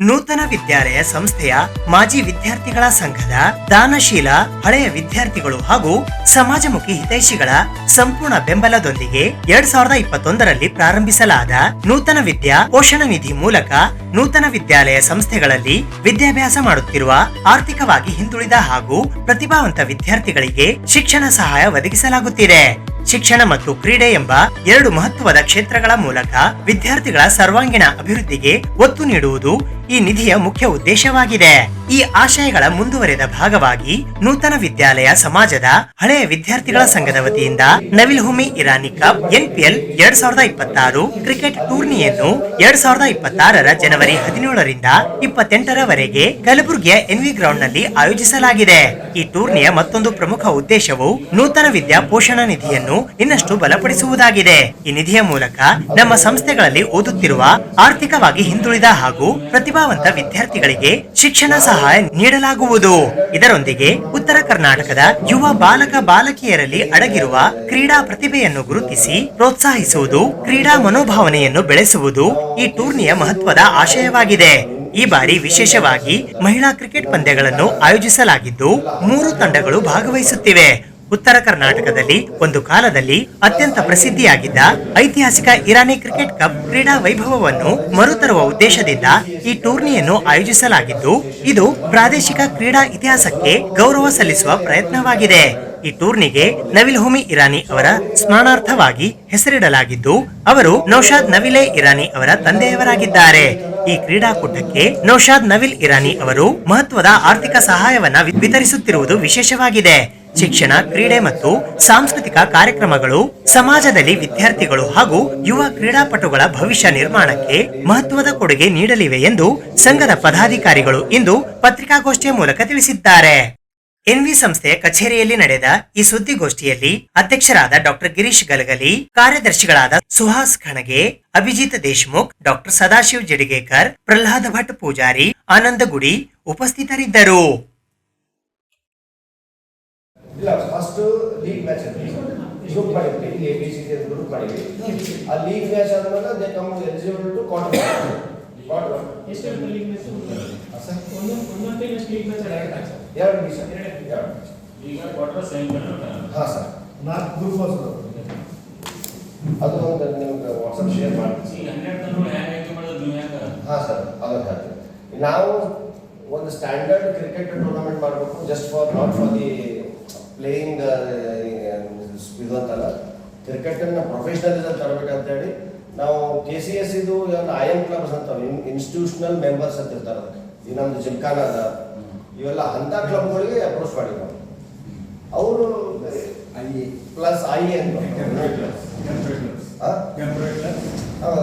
ನೂತನ ವಿದ್ಯಾಲಯ ಸಂಸ್ಥೆಯ ಮಾಜಿ ವಿದ್ಯಾರ್ಥಿಗಳ ಸಂಘದ ದಾನಶೀಲ ಹಳೆಯ ವಿದ್ಯಾರ್ಥಿಗಳು ಹಾಗೂ ಸಮಾಜಮುಖಿ ಹಿತೈಷಿಗಳ ಸಂಪೂರ್ಣ ಬೆಂಬಲದೊಂದಿಗೆ 2021ರಲ್ಲಿ ಪ್ರಾರಂಭಿಸಲಾದ ನೂತನ ವಿದ್ಯಾ ಪೋಷಣ ನಿಧಿ ಮೂಲಕ ನೂತನ ವಿದ್ಯಾಲಯ ಸಂಸ್ಥೆಗಳಲ್ಲಿ ವಿದ್ಯಾಭ್ಯಾಸ ಮಾಡುತ್ತಿರುವ ಆರ್ಥಿಕವಾಗಿ ಹಿಂದುಳಿದ ಹಾಗೂ ಪ್ರತಿಭಾವಂತ ವಿದ್ಯಾರ್ಥಿಗಳಿಗೆ ಶಿಕ್ಷಣ ಸಹಾಯ ಒದಗಿಸಲಾಗುತ್ತಿದೆ. ಶಿಕ್ಷಣ ಮತ್ತು ಕ್ರೀಡೆ ಎಂಬ 2 ಮಹತ್ವದ ಕ್ಷೇತ್ರಗಳ ಮೂಲಕ ವಿದ್ಯಾರ್ಥಿಗಳ ಸರ್ವಾಂಗೀಣ ಅಭಿವೃದ್ಧಿಗೆ ಒತ್ತು ನೀಡುವುದು ಈ ನಿಧಿಯ ಮುಖ್ಯ ಉದ್ದೇಶವಾಗಿದೆ. ಈ ಆಶಯಗಳ ಮುಂದುವರೆದ ಭಾಗವಾಗಿ ನೂತನ ವಿದ್ಯಾಲಯ ಸಮಾಜದ ಹಳೆಯ ವಿದ್ಯಾರ್ಥಿಗಳ ಸಂಘದ ವತಿಯಿಂದ ನವಿಲ್ ಹುಮಿ ಇರಾನಿ ಕಪ್ NPL 2026 ಕ್ರಿಕೆಟ್ ಟೂರ್ನಿಯನ್ನು 2026ರ ಜನವರಿ 17ರಿಂದ 28ರವರೆಗೆ ಕಲಬುರಗಿಯ ಎನ್ವಿ ಗ್ರೌಂಡ್ ನಲ್ಲಿ ಆಯೋಜಿಸಲಾಗಿದೆ. ಈ ಟೂರ್ನಿಯ ಮತ್ತೊಂದು ಪ್ರಮುಖ ಉದ್ದೇಶವು ನೂತನ ವಿದ್ಯಾ ಪೋಷಣ ನಿಧಿಯನ್ನು ಇನ್ನಷ್ಟು ಬಲಪಡಿಸುವುದಾಗಿದೆ. ಈ ನಿಧಿಯ ಮೂಲಕ ನಮ್ಮ ಸಂಸ್ಥೆಗಳಲ್ಲಿ ಓದುತ್ತಿರುವ ಆರ್ಥಿಕವಾಗಿ ಹಿಂದುಳಿದ ಹಾಗೂ ಪ್ರತಿಭಾವಂತ ವಿದ್ಯಾರ್ಥಿಗಳಿಗೆ ಶಿಕ್ಷಣ ಸಹಾಯ ನೀಡಲಾಗುವುದು. ಇದರೊಂದಿಗೆ ಉತ್ತರ ಕರ್ನಾಟಕದ ಯುವ ಬಾಲಕ ಬಾಲಕಿಯರಲ್ಲಿ ಅಡಗಿರುವ ಕ್ರೀಡಾ ಪ್ರತಿಭೆಯನ್ನು ಗುರುತಿಸಿ ಪ್ರೋತ್ಸಾಹಿಸುವುದು, ಕ್ರೀಡಾ ಮನೋಭಾವನೆಯನ್ನು ಬೆಳೆಸುವುದು ಈ ಟೂರ್ನಿಯ ಮಹತ್ವದ ಆಶಯವಾಗಿದೆ. ಈ ಬಾರಿ ವಿಶೇಷವಾಗಿ ಮಹಿಳಾ ಕ್ರಿಕೆಟ್ ಪಂದ್ಯಗಳನ್ನು ಆಯೋಜಿಸಲಾಗಿದ್ದು 3 ತಂಡಗಳು ಭಾಗವಹಿಸುತ್ತಿವೆ. ಉತ್ತರ ಕರ್ನಾಟಕದಲ್ಲಿ ಒಂದು ಕಾಲದಲ್ಲಿ ಅತ್ಯಂತ ಪ್ರಸಿದ್ಧಿಯಾಗಿದ್ದ ಐತಿಹಾಸಿಕ ಇರಾನಿ ಕ್ರಿಕೆಟ್ ಕಪ್ ಕ್ರೀಡಾ ವೈಭವವನ್ನು ಮರುತರುವ ಉದ್ದೇಶದಿಂದ ಈ ಟೂರ್ನಿಯನ್ನು ಆಯೋಜಿಸಲಾಗಿದ್ದು, ಇದು ಪ್ರಾದೇಶಿಕ ಕ್ರೀಡಾ ಇತಿಹಾಸಕ್ಕೆ ಗೌರವ ಸಲ್ಲಿಸುವ ಪ್ರಯತ್ನವಾಗಿದೆ. ಈ ಟೂರ್ನಿಗೆ ನವಿಲ್ ಹುಮಿ ಇರಾನಿ ಅವರ ಸ್ಮರಣಾರ್ಥವಾಗಿ ಹೆಸರಿಡಲಾಗಿದ್ದು, ಅವರು ನೌಶಾದ್ ನವಿಲೆ ಇರಾನಿ ಅವರ ತಂದೆಯವರಾಗಿದ್ದಾರೆ. ಈ ಕ್ರೀಡಾಕೂಟಕ್ಕೆ ನೌಶಾದ್ ನವಿಲ್ ಇರಾನಿ ಅವರು ಮಹತ್ವದ ಆರ್ಥಿಕ ಸಹಾಯವನ್ನ ವಿತರಿಸುತ್ತಿರುವುದು ವಿಶೇಷವಾಗಿದೆ. ಶಿಕ್ಷಣ, ಕ್ರೀಡೆ ಮತ್ತು ಸಾಂಸ್ಕೃತಿಕ ಕಾರ್ಯಕ್ರಮಗಳು ಸಮಾಜದಲ್ಲಿ ವಿದ್ಯಾರ್ಥಿಗಳು ಹಾಗೂ ಯುವ ಕ್ರೀಡಾಪಟುಗಳ ಭವಿಷ್ಯ ನಿರ್ಮಾಣಕ್ಕೆ ಮಹತ್ವದ ಕೊಡುಗೆ ನೀಡಲಿವೆ ಎಂದು ಸಂಘದ ಪದಾಧಿಕಾರಿಗಳು ಇಂದು ಪತ್ರಿಕಾಗೋಷ್ಠಿಯ ಮೂಲಕ ತಿಳಿಸಿದ್ದಾರೆ. ಎನ್ವಿ ಸಂಸ್ಥೆಯ ಕಚೇರಿಯಲ್ಲಿ ನಡೆದ ಈ ಸುದ್ದಿಗೋಷ್ಠಿಯಲ್ಲಿ ಅಧ್ಯಕ್ಷರಾದ ಡಾಕ್ಟರ್ ಗಿರೀಶ್ ಗಲಗಲಿ, ಕಾರ್ಯದರ್ಶಿಗಳಾದ ಸುಹಾಸ್ ಖಣಗೆ, ಅಭಿಜಿತ್ ದೇಶ್ಮುಖ್, ಡಾಕ್ಟರ್ ಸದಾಶಿವ್ ಜಡಿಗೇಕರ್, ಪ್ರಹ್ಲಾದ ಭಟ್ ಪೂಜಾರಿ, ಆನಂದ ಗುಡಿ ಉಪಸ್ಥಿತರಿದ್ದರು. ಇಲ್ಲ, ಫಸ್ಟ್ ಲೀಗ್ ಮ್ಯಾಚ್ ಗ್ರೂಪ್ ಮಾಡಿದ್ವಿ, ABC ಗ್ರೂಪ್ ಮಾಡಿದ್ವಿ. ಆ ಲೀಗ್ ಮ್ಯಾಚ್ ಆದ್ಮೇಲೆ they come eligible to quarter. ಎಷ್ಟು ಲೀಗ್ ಮ್ಯಾಚ್? ಒಂದೊಂದು ಲೀಗ್ ಮ್ಯಾಚ್ ಎರಡು ಈಗ ಕ್ವಾರ್ಟರ್ ಸೆಮಿಫೈನಲ್. ಹಾಂ ಸರ್, 4 ಗ್ರೂಪ್ ಅದು ಒಂದು ನಿಮ್ಗೆ ವಾಟ್ಸಪ್ ಶೇರ್ ಮಾಡ್ತೀವಿ. ಹಾಂ ಸರ್, ಅದನ್ನು ಹೇಳ್ತೀವಿ. ನಾವು ಒಂದು ಸ್ಟ್ಯಾಂಡರ್ಡ್ ಕ್ರಿಕೆಟ್ ಟೂರ್ನಮೆಂಟ್ ಮಾಡಬೇಕು, just for not for the playing ಇದು ಅಂತಲ್ಲ, ಕ್ರಿಕೆಟನ್ನು ಪ್ರೊಫೆಷನಲಿಸಮ್ ತರಬೇಕಂತೇಳಿ ನಾವು KCS ಇದು IM ಕ್ಲಬ್ಸ್ ಅಂತ ಇನ್ಸ್ಟಿಟ್ಯೂಷನಲ್ ಮೆಂಬರ್ಸ್ ಅಂತ ಇರ್ತಾರೆ. ಈ ನಮ್ಮದು ಜಿಮ್ಖಾನ ಅದ, ಇವೆಲ್ಲ ಅಂಥ ಕ್ಲಬ್ಗಳಿಗೆ ಅಪ್ರೋಚ್ ಮಾಡಿ ನಾವು. ಅವರು ಪ್ಲಸ್ IE ಅಂತ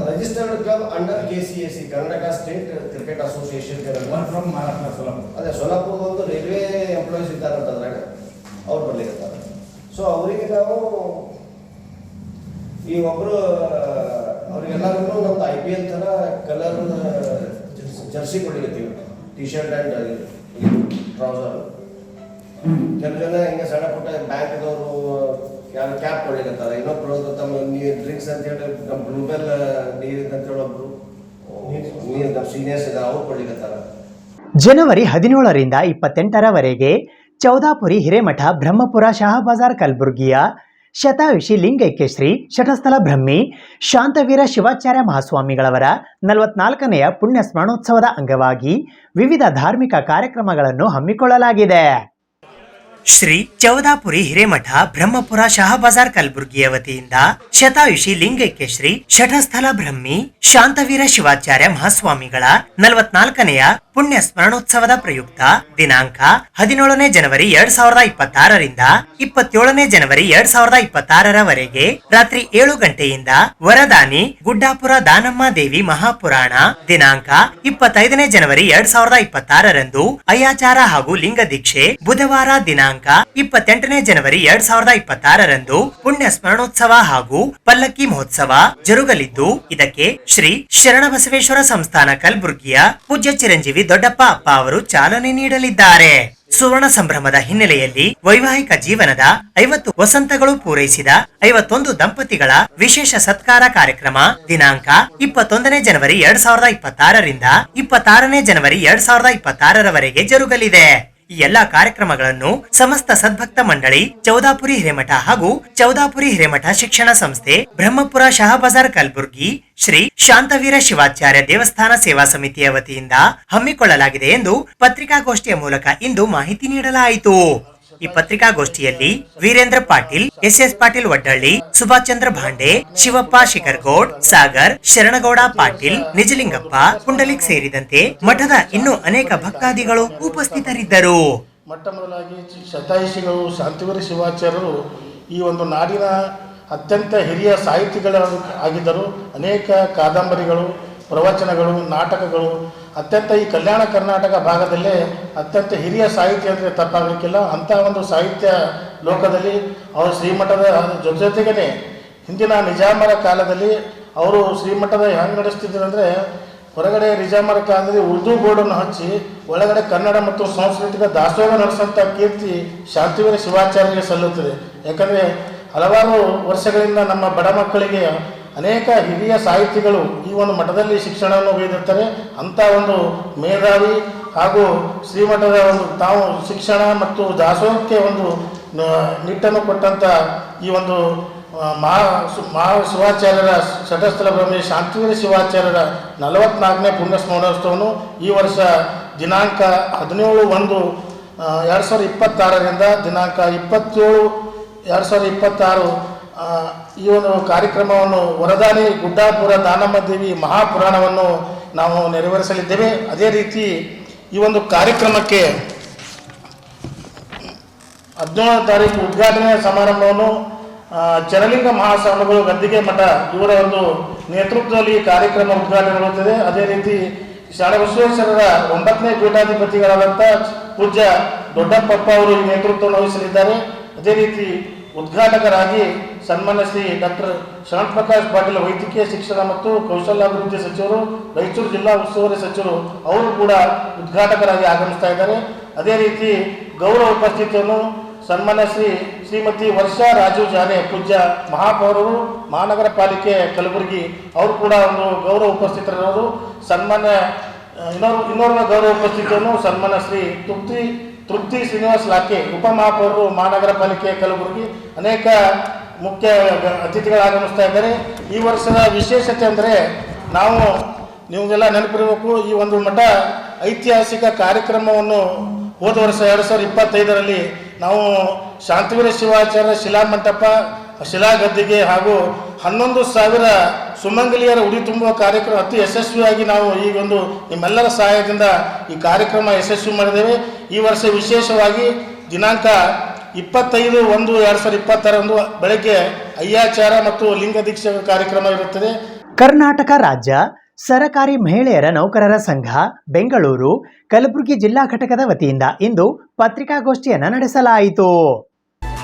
registered club under KCAC, Karnataka state cricket association. ಅದೇ ಸೋಲಾಪುರದ ಒಂದು ರೈಲ್ವೆ ಎಂಪ್ಲಾಯೀಸ್ ಇದ್ದಾರಂತ ಅದ್ರಾಗ ಅವ್ರು ಬರ್ಲಿಕ್ಕೆ. ಸೊ ಅವರಿಗೆ ನಾವು ಈ ಒಬ್ಬರು ಅವ್ರಿಗೆಲ್ಲರೂ ನಮ್ದು IPL ಥರ ಕಲರ್ ಜರ್ಸಿ ಕೊಡ್ಲಿಕ್ಕೀವಿ, ಟಿ ಶರ್ಟ್ ಆ್ಯಂಡ್ ಟ್ರೌಸರ್. ಕೆಲವು ಜನ ಹಿಂಗೆ ಸಣ್ಣ ಪುಟ್ಟ ಬ್ಯಾಂಕ್ದವರು ಯಾರು ಕ್ಯಾಪ್ ಕೊಡ್ಲಿಕ್ಕತ್ತಾರೆ, ಇನ್ನೊಬ್ರು ತಮ್ಮ ಡ್ರಿಂಕ್ಸ್ ಅಂತ ಹೇಳಿ ನಮ್ಮ ಬ್ಲೂಬೆಲ್ ನೀರಿನ ಅಂತೇಳಿ ಒಬ್ರು ನೀರು ನಮ್ಮ ಸೀನಿಯರ್ಸ್ ಇದ್ದಾರೆ, ಅವ್ರು ಕೊಡ್ಲಿಕ್ಕತ್ತಾರೆ. ಜನವರಿ 17ರಿಂದ 28ರವರೆಗೆ ಚೌದಾಪುರಿ ಹಿರೇಮಠ ಬ್ರಹ್ಮಪುರ ಶಹಾಬಾಜಾರ್ ಕಲಬುರ್ಗಿಯ ಶತಾಯುಷಿ ಲಿಂಗೈಕ್ಯ ಶ್ರೀ ಶಠಸ್ಥಲ ಬ್ರಹ್ಮಿ ಶಾಂತವೀರ ಶಿವಾಚಾರ್ಯ ಮಹಾಸ್ವಾಮಿಗಳವರ 44ನೆಯ ಪುಣ್ಯ ಸ್ಮರಣೋತ್ಸವದ ಅಂಗವಾಗಿ ವಿವಿಧ ಧಾರ್ಮಿಕ ಕಾರ್ಯಕ್ರಮಗಳನ್ನು ಹಮ್ಮಿಕೊಳ್ಳಲಾಗಿದೆ. ಶ್ರೀ ಚೌದಾಪುರಿ ಹಿರೇಮಠ ಬ್ರಹ್ಮಪುರ ಶಹಾಬಾಜಾರ್ ಕಲಬುರ್ಗಿಯ ವತಿಯಿಂದ ಶತಾಯುಷಿ ಲಿಂಗೈಕ್ಯ ಶ್ರೀ ಶಠಸ್ಥಲ ಬ್ರಹ್ಮಿ ಶಾಂತವೀರ ಶಿವಾಚಾರ್ಯ ಮಹಾಸ್ವಾಮಿಗಳ 44ನೆಯ ಪುಣ್ಯ ಸ್ಮರಣೋತ್ಸವದ ಪ್ರಯುಕ್ತ ದಿನಾಂಕ 17ನೇ ಜನವರಿ 2026ರಿಂದ 27ನೇ ಜನವರಿ 2026ರವರೆಗೆ ರಾತ್ರಿ 7 ಗಂಟೆಯಿಂದ ವರದಾನಿ ಗುಡ್ಡಾಪುರ ದಾನಮ್ಮ ದೇವಿ ಮಹಾಪುರಾಣ, ದಿನಾಂಕ 25ನೇ ಜನವರಿ 2026ರಂದು ಅಯ್ಯಾಚಾರ ಹಾಗೂ ಲಿಂಗ ದೀಕ್ಷೆ, ಬುಧವಾರ ದಿನಾಂಕ 28ನೇ ಜನವರಿ 2026ರಂದು ಪುಣ್ಯ ಸ್ಮರಣೋತ್ಸವ ಹಾಗೂ ಪಲ್ಲಕ್ಕಿ ಮಹೋತ್ಸವ ಜರುಗಲಿದ್ದು, ಇದಕ್ಕೆ ಶ್ರೀ ಶರಣಬಸವೇಶ್ವರ ಸಂಸ್ಥಾನ ಕಲಬುರ್ಗಿಯ ಪೂಜ್ಯ ಚಿರಂಜೀವಿ ದೊಡ್ಡಪ್ಪ ಅಪ್ಪ ಅವರು ಚಾಲನೆ ನೀಡಲಿದ್ದಾರೆ. ಸುವರ್ಣ ಸಂಭ್ರಮದ ಹಿನ್ನೆಲೆಯಲ್ಲಿ ವೈವಾಹಿಕ ಜೀವನದ 50 ವಸಂತಗಳು ಪೂರೈಸಿದ 51 ದಂಪತಿಗಳ ವಿಶೇಷ ಸತ್ಕಾರ ಕಾರ್ಯಕ್ರಮ ದಿನಾಂಕ 21ನೇ ಜನವರಿ 2026 ರಿಂದ 26ನೇ ಜನವರಿ 2026ರವರೆಗೆ ಜರುಗಲಿದೆ. ಈ ಎಲ್ಲಾ ಕಾರ್ಯಕ್ರಮಗಳನ್ನು ಸಮಸ್ತ ಸದ್ಭಕ್ತ ಮಂಡಳಿ, ಚೌದಾಪುರಿ ಹಿರೇಮಠ ಹಾಗೂ ಚೌದಾಪುರಿ ಹಿರೇಮಠ ಶಿಕ್ಷಣ ಸಂಸ್ಥೆ, ಬ್ರಹ್ಮಪುರ ಶಹಾಬಜಾರ್ ಕಲಬುರ್ಗಿ, ಶ್ರೀ ಶಾಂತವೀರ ಶಿವಾಚಾರ್ಯ ದೇವಸ್ಥಾನ ಸೇವಾ ಸಮಿತಿಯ ವತಿಯಿಂದ ಹಮ್ಮಿಕೊಳ್ಳಲಾಗಿದೆ ಎಂದು ಪತ್ರಿಕಾಗೋಷ್ಠಿಯ ಮೂಲಕ ಇಂದು ಮಾಹಿತಿ ನೀಡಲಾಯಿತು. ಈ ಪತ್ರಿಕಾಗೋಷ್ಠಿಯಲ್ಲಿ ವೀರೇಂದ್ರ ಪಾಟೀಲ್, ಎಸ್ ಪಾಟೀಲ್ ವಡ್ಡಳ್ಳಿ, ಸುಭಾಷ್ ಚಂದ್ರ ಭಾಂಡೆ, ಶಿವಪ್ಪ ಶಿಖರ್ಗೌಡ್, ಸಾಗರ್, ಶರಣಗೌಡ ಪಾಟೀಲ್, ನಿಜಲಿಂಗಪ್ಪ, ಪುಂಡಲಿಕ್ ಸೇರಿದಂತೆ ಮಠದ ಇನ್ನೂ ಅನೇಕ ಭಕ್ತಾದಿಗಳು ಉಪಸ್ಥಿತರಿದ್ದರು. ಮೊಟ್ಟ ಮೊದಲಾಗಿ ಶತಾಯುಷಿಗಳು ಶಾಂತಿವೀರ ಶಿವಾಚಾರ್ಯರು ಈ ಒಂದು ನಾಡಿನ ಅತ್ಯಂತ ಹಿರಿಯ ಸಾಹಿತಿಗಳು ಆಗಿದ್ದರು. ಅನೇಕ ಕಾದಂಬರಿಗಳು, ಪ್ರವಚನಗಳು, ನಾಟಕಗಳು ಅತ್ಯಂತ ಈ ಕಲ್ಯಾಣ ಕರ್ನಾಟಕ ಭಾಗದಲ್ಲೇ ಅತ್ಯಂತ ಹಿರಿಯ ಸಾಹಿತ್ಯ ಅಂದರೆ ತಪ್ಪಾಗಲಿಕ್ಕಿಲ್ಲ. ಅಂಥ ಒಂದು ಸಾಹಿತ್ಯ ಲೋಕದಲ್ಲಿ ಅವರು ಶ್ರೀಮಠದ ಜೊತೆಗೇ ಹಿಂದಿನ ನಿಜಾಮರ ಕಾಲದಲ್ಲಿ ಅವರು ಶ್ರೀಮಠದ ಹೆಂಗೆ ನಡೆಸ್ತಿದ್ರು ಅಂದರೆ, ಹೊರಗಡೆ ನಿಜಾಮರ ಕಾಲದಲ್ಲಿ ಉರ್ದು ಬೋರ್ಡನ್ನು ಹಚ್ಚಿ ಒಳಗಡೆ ಕನ್ನಡ ಮತ್ತು ಸಾಂಸ್ಕೃತಿಕ ದಾಸೋಹ ನಡೆಸೋಂಥ ಕೀರ್ತಿ ಶಾಂತಿವೀರ ಶಿವಾಚಾರ್ಯರಿಗೆ ಸಲ್ಲುತ್ತದೆ. ಯಾಕಂದರೆ ಹಲವಾರು ವರ್ಷಗಳಿಂದ ನಮ್ಮ ಬಡ ಮಕ್ಕಳಿಗೆ ಅನೇಕ ಹಿರಿಯ ಸಾಹಿತಿಗಳು ಈ ಒಂದು ಮಠದಲ್ಲಿ ಶಿಕ್ಷಣವನ್ನು ಒಯ್ದಿರ್ತಾರೆ. ಅಂಥ ಒಂದು ಮೇಧಾವಿ ಹಾಗೂ ಶ್ರೀಮಠದ ಒಂದು ತಾವು ಶಿಕ್ಷಣ ಮತ್ತು ದಾಸೋಹಕ್ಕೆ ಒಂದು ನಿಟ್ಟನ್ನು ಕೊಟ್ಟಂಥ ಈ ಒಂದು ಮಹಾ ಶಿವಾಚಾರ್ಯರ ಶಟಸ್ಥಲ ಬ್ರಹ್ಮಿ ಶಾಂತಿವೀರ ಶಿವಾಚಾರ್ಯರ 44ನೇ ಪುಣ್ಯ ಸ್ಮರಣೋತ್ಸವವನ್ನು ಈ ವರ್ಷ ದಿನಾಂಕ 17/1/2026ರಿಂದ ದಿನಾಂಕ 20/7/2026 ಈ ಒಂದು ಕಾರ್ಯಕ್ರಮವನ್ನು ವರದಾನಿ ಗುಡ್ಡಾಪುರ ದಾನಮ್ಮ ದೇವಿ ಮಹಾಪುರಾಣವನ್ನು ನಾವು ನೆರವೇರಿಸಲಿದ್ದೇವೆ. ಅದೇ ರೀತಿ ಈ ಒಂದು ಕಾರ್ಯಕ್ರಮಕ್ಕೆ 17ನೇ ತಾರೀಕು ಉದ್ಘಾಟನೆಯ ಸಮಾರಂಭವನ್ನು ಚರಲಿಂಗ ಮಹಾಸ್ವಾಮಿಗಳು ಗದ್ದಿಗೆ ಮಠ ಇವರ ಒಂದು ನೇತೃತ್ವದಲ್ಲಿ ಕಾರ್ಯಕ್ರಮ ಉದ್ಘಾಟನೆಗೊಳ್ಳುತ್ತದೆ. ಅದೇ ರೀತಿ ಶಾಲೆ ಬಸವೇಶ್ವರರ 9ನೇ ಪೀಠಾಧಿಪತಿಗಳಾದಂಥ ಪೂಜ್ಯ ದೊಡ್ಡಪ್ಪಪ್ಪ ಅವರು ಈ ನೇತೃತ್ವವನ್ನು ವಹಿಸಲಿದ್ದಾರೆ. ಅದೇ ರೀತಿ ಉದ್ಘಾಟಕರಾಗಿ ಸನ್ಮಾನ್ಯ ಶ್ರೀ ಡಾಕ್ಟರ್ ಶರಣ್ ಪ್ರಕಾಶ್ ಪಾಟೀಲ್ ವೈದ್ಯಕೀಯ ಶಿಕ್ಷಣ ಮತ್ತು ಕೌಶಲ್ಯಾಭಿವೃದ್ಧಿ ಸಚಿವರು, ರಾಯಚೂರು ಜಿಲ್ಲಾ ಉಸ್ತುವಾರಿ ಸಚಿವರು ಅವರು ಕೂಡ ಉದ್ಘಾಟಕರಾಗಿ ಆಗಮಿಸ್ತಾ ಇದ್ದಾರೆ. ಅದೇ ರೀತಿ ಗೌರವ ಉಪಸ್ಥಿತಿಯನ್ನು ಸನ್ಮಾನ್ಯ ಶ್ರೀಮತಿ ವರ್ಷಾ ರಾಜೀವ್ ಜಾನೆ ಪೂಜ್ಯ ಮಹಾಪೌರರು, ಮಹಾನಗರ ಪಾಲಿಕೆ ಕಲಬುರಗಿ ಅವರು ಕೂಡ ಒಂದು ಗೌರವ ಉಪಸ್ಥಿತರಿರೋದು. ಸನ್ಮಾನ್ಯ ಇನ್ನೋರ್ವ ಗೌರವ ಉಪಸ್ಥಿತಿಯನ್ನು ಸನ್ಮಾನ್ಯ ಶ್ರೀ ತೃಪ್ತಿ ಶ್ರೀನಿವಾಸ್ ಲಾಕೆ ಉಪಮಹಾಪೌರರು, ಮಹಾನಗರ ಪಾಲಿಕೆ ಕಲಬುರಗಿ ಅನೇಕ ಮುಖ್ಯ ಅತಿಥಿಗಳು ಆಗಮಿಸ್ತಾ ಇದ್ದಾರೆ. ಈ ವರ್ಷದ ವಿಶೇಷತೆ ಅಂದರೆ ನಾವು ನಿಮಗೆಲ್ಲ ನೆನಪಿರಬೇಕು, ಈ ಒಂದು ಮಠ ಐತಿಹಾಸಿಕ ಕಾರ್ಯಕ್ರಮವನ್ನು ಹೋದ ವರ್ಷ 2025ರಲ್ಲಿ ನಾವು ಶಾಂತಿವೀರ ಶಿವಾಚಾರ್ಯ ಶಿಲಾಮಂಟಪ, ಶಿಲಾಗದ್ದಿಗೆ ಹಾಗೂ 11,000 ಸುಮಂಗಲಿಯರ ಉಡಿ ತುಂಬುವ ಕಾರ್ಯಕ್ರಮ ಅತಿ ಯಶಸ್ವಿಯಾಗಿ ನಾವು ಈ ಒಂದು ನಿಮ್ಮೆಲ್ಲರ ಸಹಾಯದಿಂದ ಈ ಕಾರ್ಯಕ್ರಮ ಯಶಸ್ವಿ ಮಾಡಿದ್ದೇವೆ. ಈ ವರ್ಷ ವಿಶೇಷವಾಗಿ ದಿನಾಂಕ 25/1/2026 ಬೆಳಗ್ಗೆ ಅಯ್ಯಾಚಾರ ಮತ್ತು ಲಿಂಗ ದೀಕ್ಷೆ ಕಾರ್ಯಕ್ರಮ ಇರುತ್ತದೆ. ಕರ್ನಾಟಕ ರಾಜ್ಯ ಸರಕಾರಿ ಮಹಿಳೆಯರ ನೌಕರರ ಸಂಘ ಬೆಂಗಳೂರು ಕಲಬುರಗಿ ಜಿಲ್ಲಾ ಘಟಕದ ವತಿಯಿಂದ ಇಂದು ಪತ್ರಿಕಾಗೋಷ್ಠಿಯನ್ನು ನಡೆಸಲಾಯಿತು.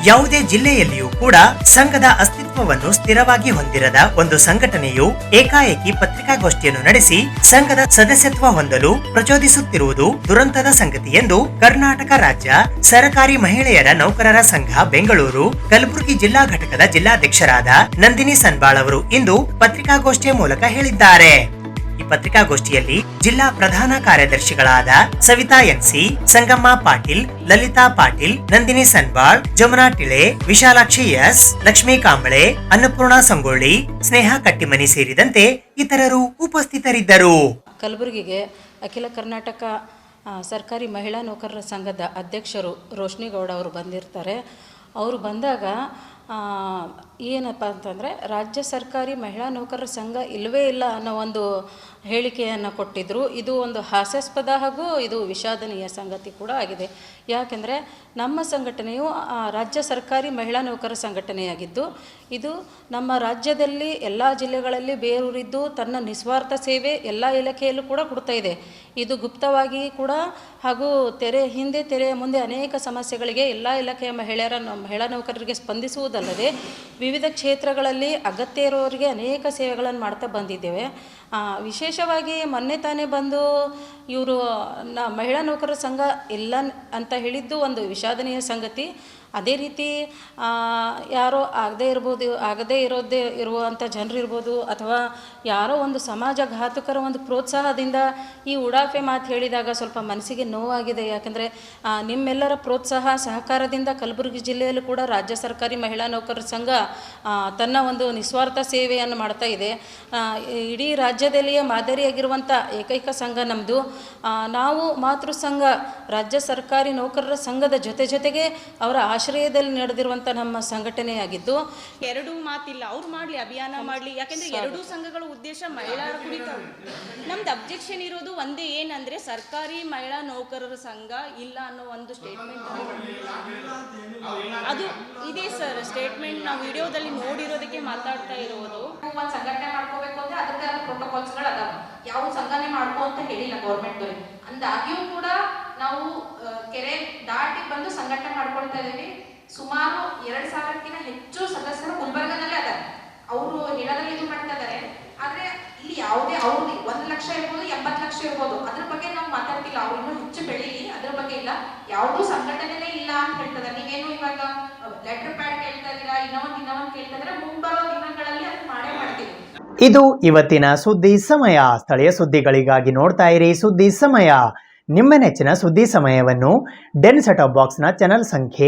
ಯಾವುದೇ ಜಿಲ್ಲೆಯಲ್ಲಿಯೂ ಕೂಡ ಸಂಘದ ಅಸ್ತಿತ್ವವನ್ನು ಸ್ಥಿರವಾಗಿ ಹೊಂದಿರದ ಒಂದು ಸಂಘಟನೆಯು ಏಕಾಏಕಿ ಪತ್ರಿಕಾಗೋಷ್ಠಿಯನ್ನು ನಡೆಸಿ ಸಂಘದ ಸದಸ್ಯತ್ವ ಹೊಂದಲು ಪ್ರಚೋದಿಸುತ್ತಿರುವುದು ದುರಂತದ ಸಂಗತಿ ಎಂದು ಕರ್ನಾಟಕ ರಾಜ್ಯ ಸರಕಾರಿ ಮಹಿಳೆಯರ ನೌಕರರ ಸಂಘ ಬೆಂಗಳೂರು ಕಲಬುರಗಿ ಜಿಲ್ಲಾ ಘಟಕದ ಜಿಲ್ಲಾಧ್ಯಕ್ಷರಾದ ನಂದಿನಿ ಸನ್ಬಾಳ್ ಅವರು ಇಂದು ಪತ್ರಿಕಾಗೋಷ್ಠಿಯ ಮೂಲಕ ಹೇಳಿದ್ದಾರೆ. ಈ ಪತ್ರಿಕಾಗೋಷ್ಠಿಯಲ್ಲಿ ಜಿಲ್ಲಾ ಪ್ರಧಾನ ಕಾರ್ಯದರ್ಶಿಗಳಾದ ಸವಿತಾ ಎನ್ಸಿ, ಸಂಗಮ್ಮ ಪಾಟೀಲ್, ಲಲಿತಾ ಪಾಟೀಲ್, ನಂದಿನಿ ಸನ್ಬಾಳ್, ಜಮುನಾ ಟಿಳೆ, ವಿಶಾಲಾಕ್ಷಿ ಎಸ್, ಲಕ್ಷ್ಮೀ ಕಾಂಬಳೆ, ಅನ್ನಪೂರ್ಣ ಸಂಗೊಳ್ಳಿ, ಸ್ನೇಹ ಕಟ್ಟಿಮನಿ ಸೇರಿದಂತೆ ಇತರರು ಉಪಸ್ಥಿತರಿದ್ದರು. ಕಲಬುರಗಿಗೆ ಅಖಿಲ ಕರ್ನಾಟಕ ಸರ್ಕಾರಿ ಮಹಿಳಾ ನೌಕರರ ಸಂಘದ ಅಧ್ಯಕ್ಷರು ರೋಶ್ನಿ ಗೌಡ ಅವರು ಬಂದಿರ್ತಾರೆ. ಅವರು ಬಂದಾಗ ಏನಪ್ಪ ಅಂತಂದರೆ ರಾಜ್ಯ ಸರ್ಕಾರಿ ಮಹಿಳಾ ನೌಕರರ ಸಂಘ ಇಲ್ಲವೇ ಇಲ್ಲ ಅನ್ನೋ ಒಂದು ಹೇಳಿಕೆಯನ್ನು ಕೊಟ್ಟಿದ್ದರು. ಇದು ಒಂದು ಹಾಸ್ಯಾಸ್ಪದ ಹಾಗೂ ಇದು ವಿಷಾದನೀಯ ಸಂಗತಿ ಕೂಡ ಆಗಿದೆ. ಯಾಕೆಂದರೆ ನಮ್ಮ ಸಂಘಟನೆಯು ರಾಜ್ಯ ಸರ್ಕಾರಿ ಮಹಿಳಾ ನೌಕರರ ಸಂಘಟನೆಯಾಗಿದ್ದು ಇದು ನಮ್ಮ ರಾಜ್ಯದಲ್ಲಿ ಎಲ್ಲ ಜಿಲ್ಲೆಗಳಲ್ಲಿ ಬೇರೂರಿದ್ದು ತನ್ನ ನಿಸ್ವಾರ್ಥ ಸೇವೆ ಎಲ್ಲ ಇಲಾಖೆಯಲ್ಲೂ ಕೂಡ ಕೊಡ್ತಾ ಇದೆ. ಇದು ಗುಪ್ತವಾಗಿ ಕೂಡ ಹಾಗೂ ತೆರೆಯ ಮುಂದೆ ಅನೇಕ ಸಮಸ್ಯೆಗಳಿಗೆ ಎಲ್ಲ ಇಲಾಖೆಯ ಮಹಿಳಾ ನೌಕರರಿಗೆ ಸ್ಪಂದಿಸುವುದಲ್ಲದೆ ವಿವಿಧ ಕ್ಷೇತ್ರಗಳಲ್ಲಿ ಅಗತ್ಯ ಇರೋರಿಗೆ ಅನೇಕ ಸೇವೆಗಳನ್ನು ಮಾಡ್ತಾ ಬಂದಿದ್ದೇವೆ. ವಿಶೇಷವಾಗಿ ಮೊನ್ನೆ ತಾನೇ ಬಂದು ಇವರು ಮಹಿಳಾ ನೌಕರರ ಸಂಘ ಇಲ್ಲ ಅಂತ ಹೇಳಿದ್ದು ಒಂದು ವಿಷಾದನೀಯ ಸಂಗತಿ. ಅದೇ ರೀತಿ ಯಾರೋ ಆಗದೇ ಇರುವಂಥ ಜನರು ಇರ್ಬೋದು, ಅಥವಾ ಯಾರೋ ಒಂದು ಸಮಾಜಘಾತುಕರ ಒಂದು ಪ್ರೋತ್ಸಾಹದಿಂದ ಈ ಉಡಾಫೆ ಮಾತು ಹೇಳಿದಾಗ ಸ್ವಲ್ಪ ಮನಸ್ಸಿಗೆ ನೋವಾಗಿದೆ. ಯಾಕಂದರೆ ನಿಮ್ಮೆಲ್ಲರ ಪ್ರೋತ್ಸಾಹ ಸಹಕಾರದಿಂದ ಕಲಬುರಗಿ ಜಿಲ್ಲೆಯಲ್ಲೂ ಕೂಡ ರಾಜ್ಯ ಸರ್ಕಾರಿ ಮಹಿಳಾ ನೌಕರರ ಸಂಘ ತನ್ನ ಒಂದು ನಿಸ್ವಾರ್ಥ ಸೇವೆಯನ್ನು ಮಾಡ್ತಾ ಇದೆ. ಇಡೀ ರಾಜ್ಯದಲ್ಲಿಯೇ ಮಾದರಿಯಾಗಿರುವಂಥ ಏಕೈಕ ಸಂಘ ನಮ್ಮದು. ನಾವು ಮಾತೃ ಸಂಘ ರಾಜ್ಯ ಸರ್ಕಾರಿ ನೌಕರರ ಸಂಘದ ಜೊತೆಗೆ ಅವರ ಆಶ್ರಯದಲ್ಲಿ ನಡೆದಿರುವಂಥ ನಮ್ಮ ಸಂಘಟನೆಯಾಗಿದ್ದು, ಎರಡೂ ಮಾತಿಲ್ಲ, ಅವ್ರು ಮಾಡಲಿ, ಅಭಿಯಾನ ಮಾಡಲಿ. ಯಾಕೆಂದರೆ ಎರಡೂ ಸಂಘಗಳ ಉದ್ದೇಶ ಮಹಿಳೆಯರ ಕುರಿತು. ನಮ್ದು ಅಬ್ಜೆಕ್ಷನ್ ಇರೋದು ಒಂದೇ, ಏನಂದರೆ ಸರ್ಕಾರಿ ಮಹಿಳಾ ನೌಕರರ ಸಂಘ ಇಲ್ಲ ಅನ್ನೋ ಒಂದು ಸ್ಟೇಟ್ಮೆಂಟ್ ಅದು ಇದೆ ಸರ್. ಸ್ಟೇಟ್ಮೆಂಟ್ ನಾವು ವಿಡಿಯೋದಲ್ಲಿ ನೋಡಿರೋದಕ್ಕೆ ಮಾತಾಡ್ತಾ ಇರೋದು. ಒಂದು ಸಂಘಟನೆ ಮಾಡ್ಕೋಬೇಕು ಅಂದರೆ ಅದಕ್ಕೆ ಪ್ರೋಟೋಕಾಲ್ಸ್ಗಳು ಅದಾವ. ಯಾವ ಸಂಘಟನೆ ಮಾಡ್ಕೋ ಅಂತ ಹೇಳಿಲ್ಲ ಗೌರ್ಮೆಂಟ್. ಅಂದಾಗ್ಯೂ ಕೂಡ ನಾವು ಕೆರೆ ದಾಟಿ ಬಂದು ಸಂಘಟನೆ ಮಾಡ್ಕೊಳ್ತಾ ಇದ್ದೀವಿ. ಸುಮಾರು 2,000ಕ್ಕಿಂತ ಹೆಚ್ಚು ಸದಸ್ಯರು ಗುಲ್ಬರ್ಗದಲ್ಲೇ ಅದಾರೆ. ಅವರು ಹೇಳೋದ್ರಲ್ಲಿ ಇದು ಮಾಡ್ತಾ ಇದ್ದಾರೆ. ಆದರೆ ಇಲ್ಲಿ ಯಾವುದೇ ಅವ್ರಿಗೆ 1 ಲಕ್ಷ ಇರ್ಬೋದು, 80 ಲಕ್ಷ ಇರ್ಬೋದು, ಅದ್ರ ಬಗ್ಗೆ ನಾವು ಮಾತಾಡ್ತಿಲ್ಲ. ಅವ್ರು ಇನ್ನೂ ಹೆಚ್ಚು ಬೆಳೀಲಿ, ಅದ್ರ ಬಗ್ಗೆ ಇಲ್ಲ. ಯಾವುದೂ ಸಂಘಟನೆನೇ ಇಲ್ಲ ಅಂತ ಹೇಳ್ತದೆ. ನೀವೇನು ಇವಾಗ ಲೆಟರ್ ಪ್ಯಾಡ್ ಕೇಳ್ತಾ ಇದ್ದೀರಾ, ಇನ್ನೊಂದು ಕೇಳ್ತಾ ಇದ್ರೆ ಮುಂಬರೋ ದಿನಗಳಲ್ಲಿ ಅದು ಮಾಡೇ ಮಾಡ್ತೀವಿ. ಇದು ಇವತ್ತಿನ ಸುದ್ದಿ ಸಮಯ. ಸ್ಥಳೀಯ ಸುದ್ದಿಗಳಿಗಾಗಿ ನೋಡ್ತಾ ಇರಿ ಸುದ್ದಿ ಸಮಯ. ನಿಮ್ಮ ನೆಚ್ಚಿನ ಸುದ್ದಿ ಸಮಯವನ್ನು ಡೆನ್ ಸೆಟಪ್ ಬಾಕ್ಸ್ನ ಚಾನಲ್ ಸಂಖ್ಯೆ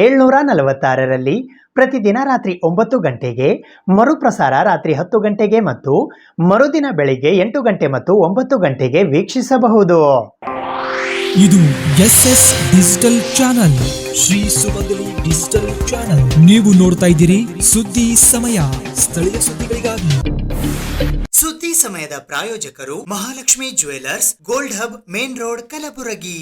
746ರಲ್ಲಿ ಪ್ರತಿದಿನ ರಾತ್ರಿ 9 ಗಂಟೆಗೆ, ಮರುಪ್ರಸಾರ ರಾತ್ರಿ 10 ಗಂಟೆಗೆ ಮತ್ತು ಮರುದಿನ ಬೆಳಿಗ್ಗೆ 8 ಗಂಟೆ ಮತ್ತು 9 ಗಂಟೆಗೆ ವೀಕ್ಷಿಸಬಹುದು. ಇದು SS ಡಿಜಿಟಲ್ ಚಾನಲ್, ಶ್ರೀ ಸುಮಂಗಲಿ ಡಿಜಿಟಲ್ ಚಾನಲ್. ನೀವು ನೋಡ್ತಾ ಇದ್ದೀರಿ ಸುದ್ದಿ ಸಮಯ, ಸ್ಥಳೀಯ ಸುದ್ದಿಗಳಿಗಾಗಿ. ಸುದ್ದಿ ಸಮಯದ ಪ್ರಾಯೋಜಕರು Mahalakshmi jewellers, gold hub, main road, Kalaburagi.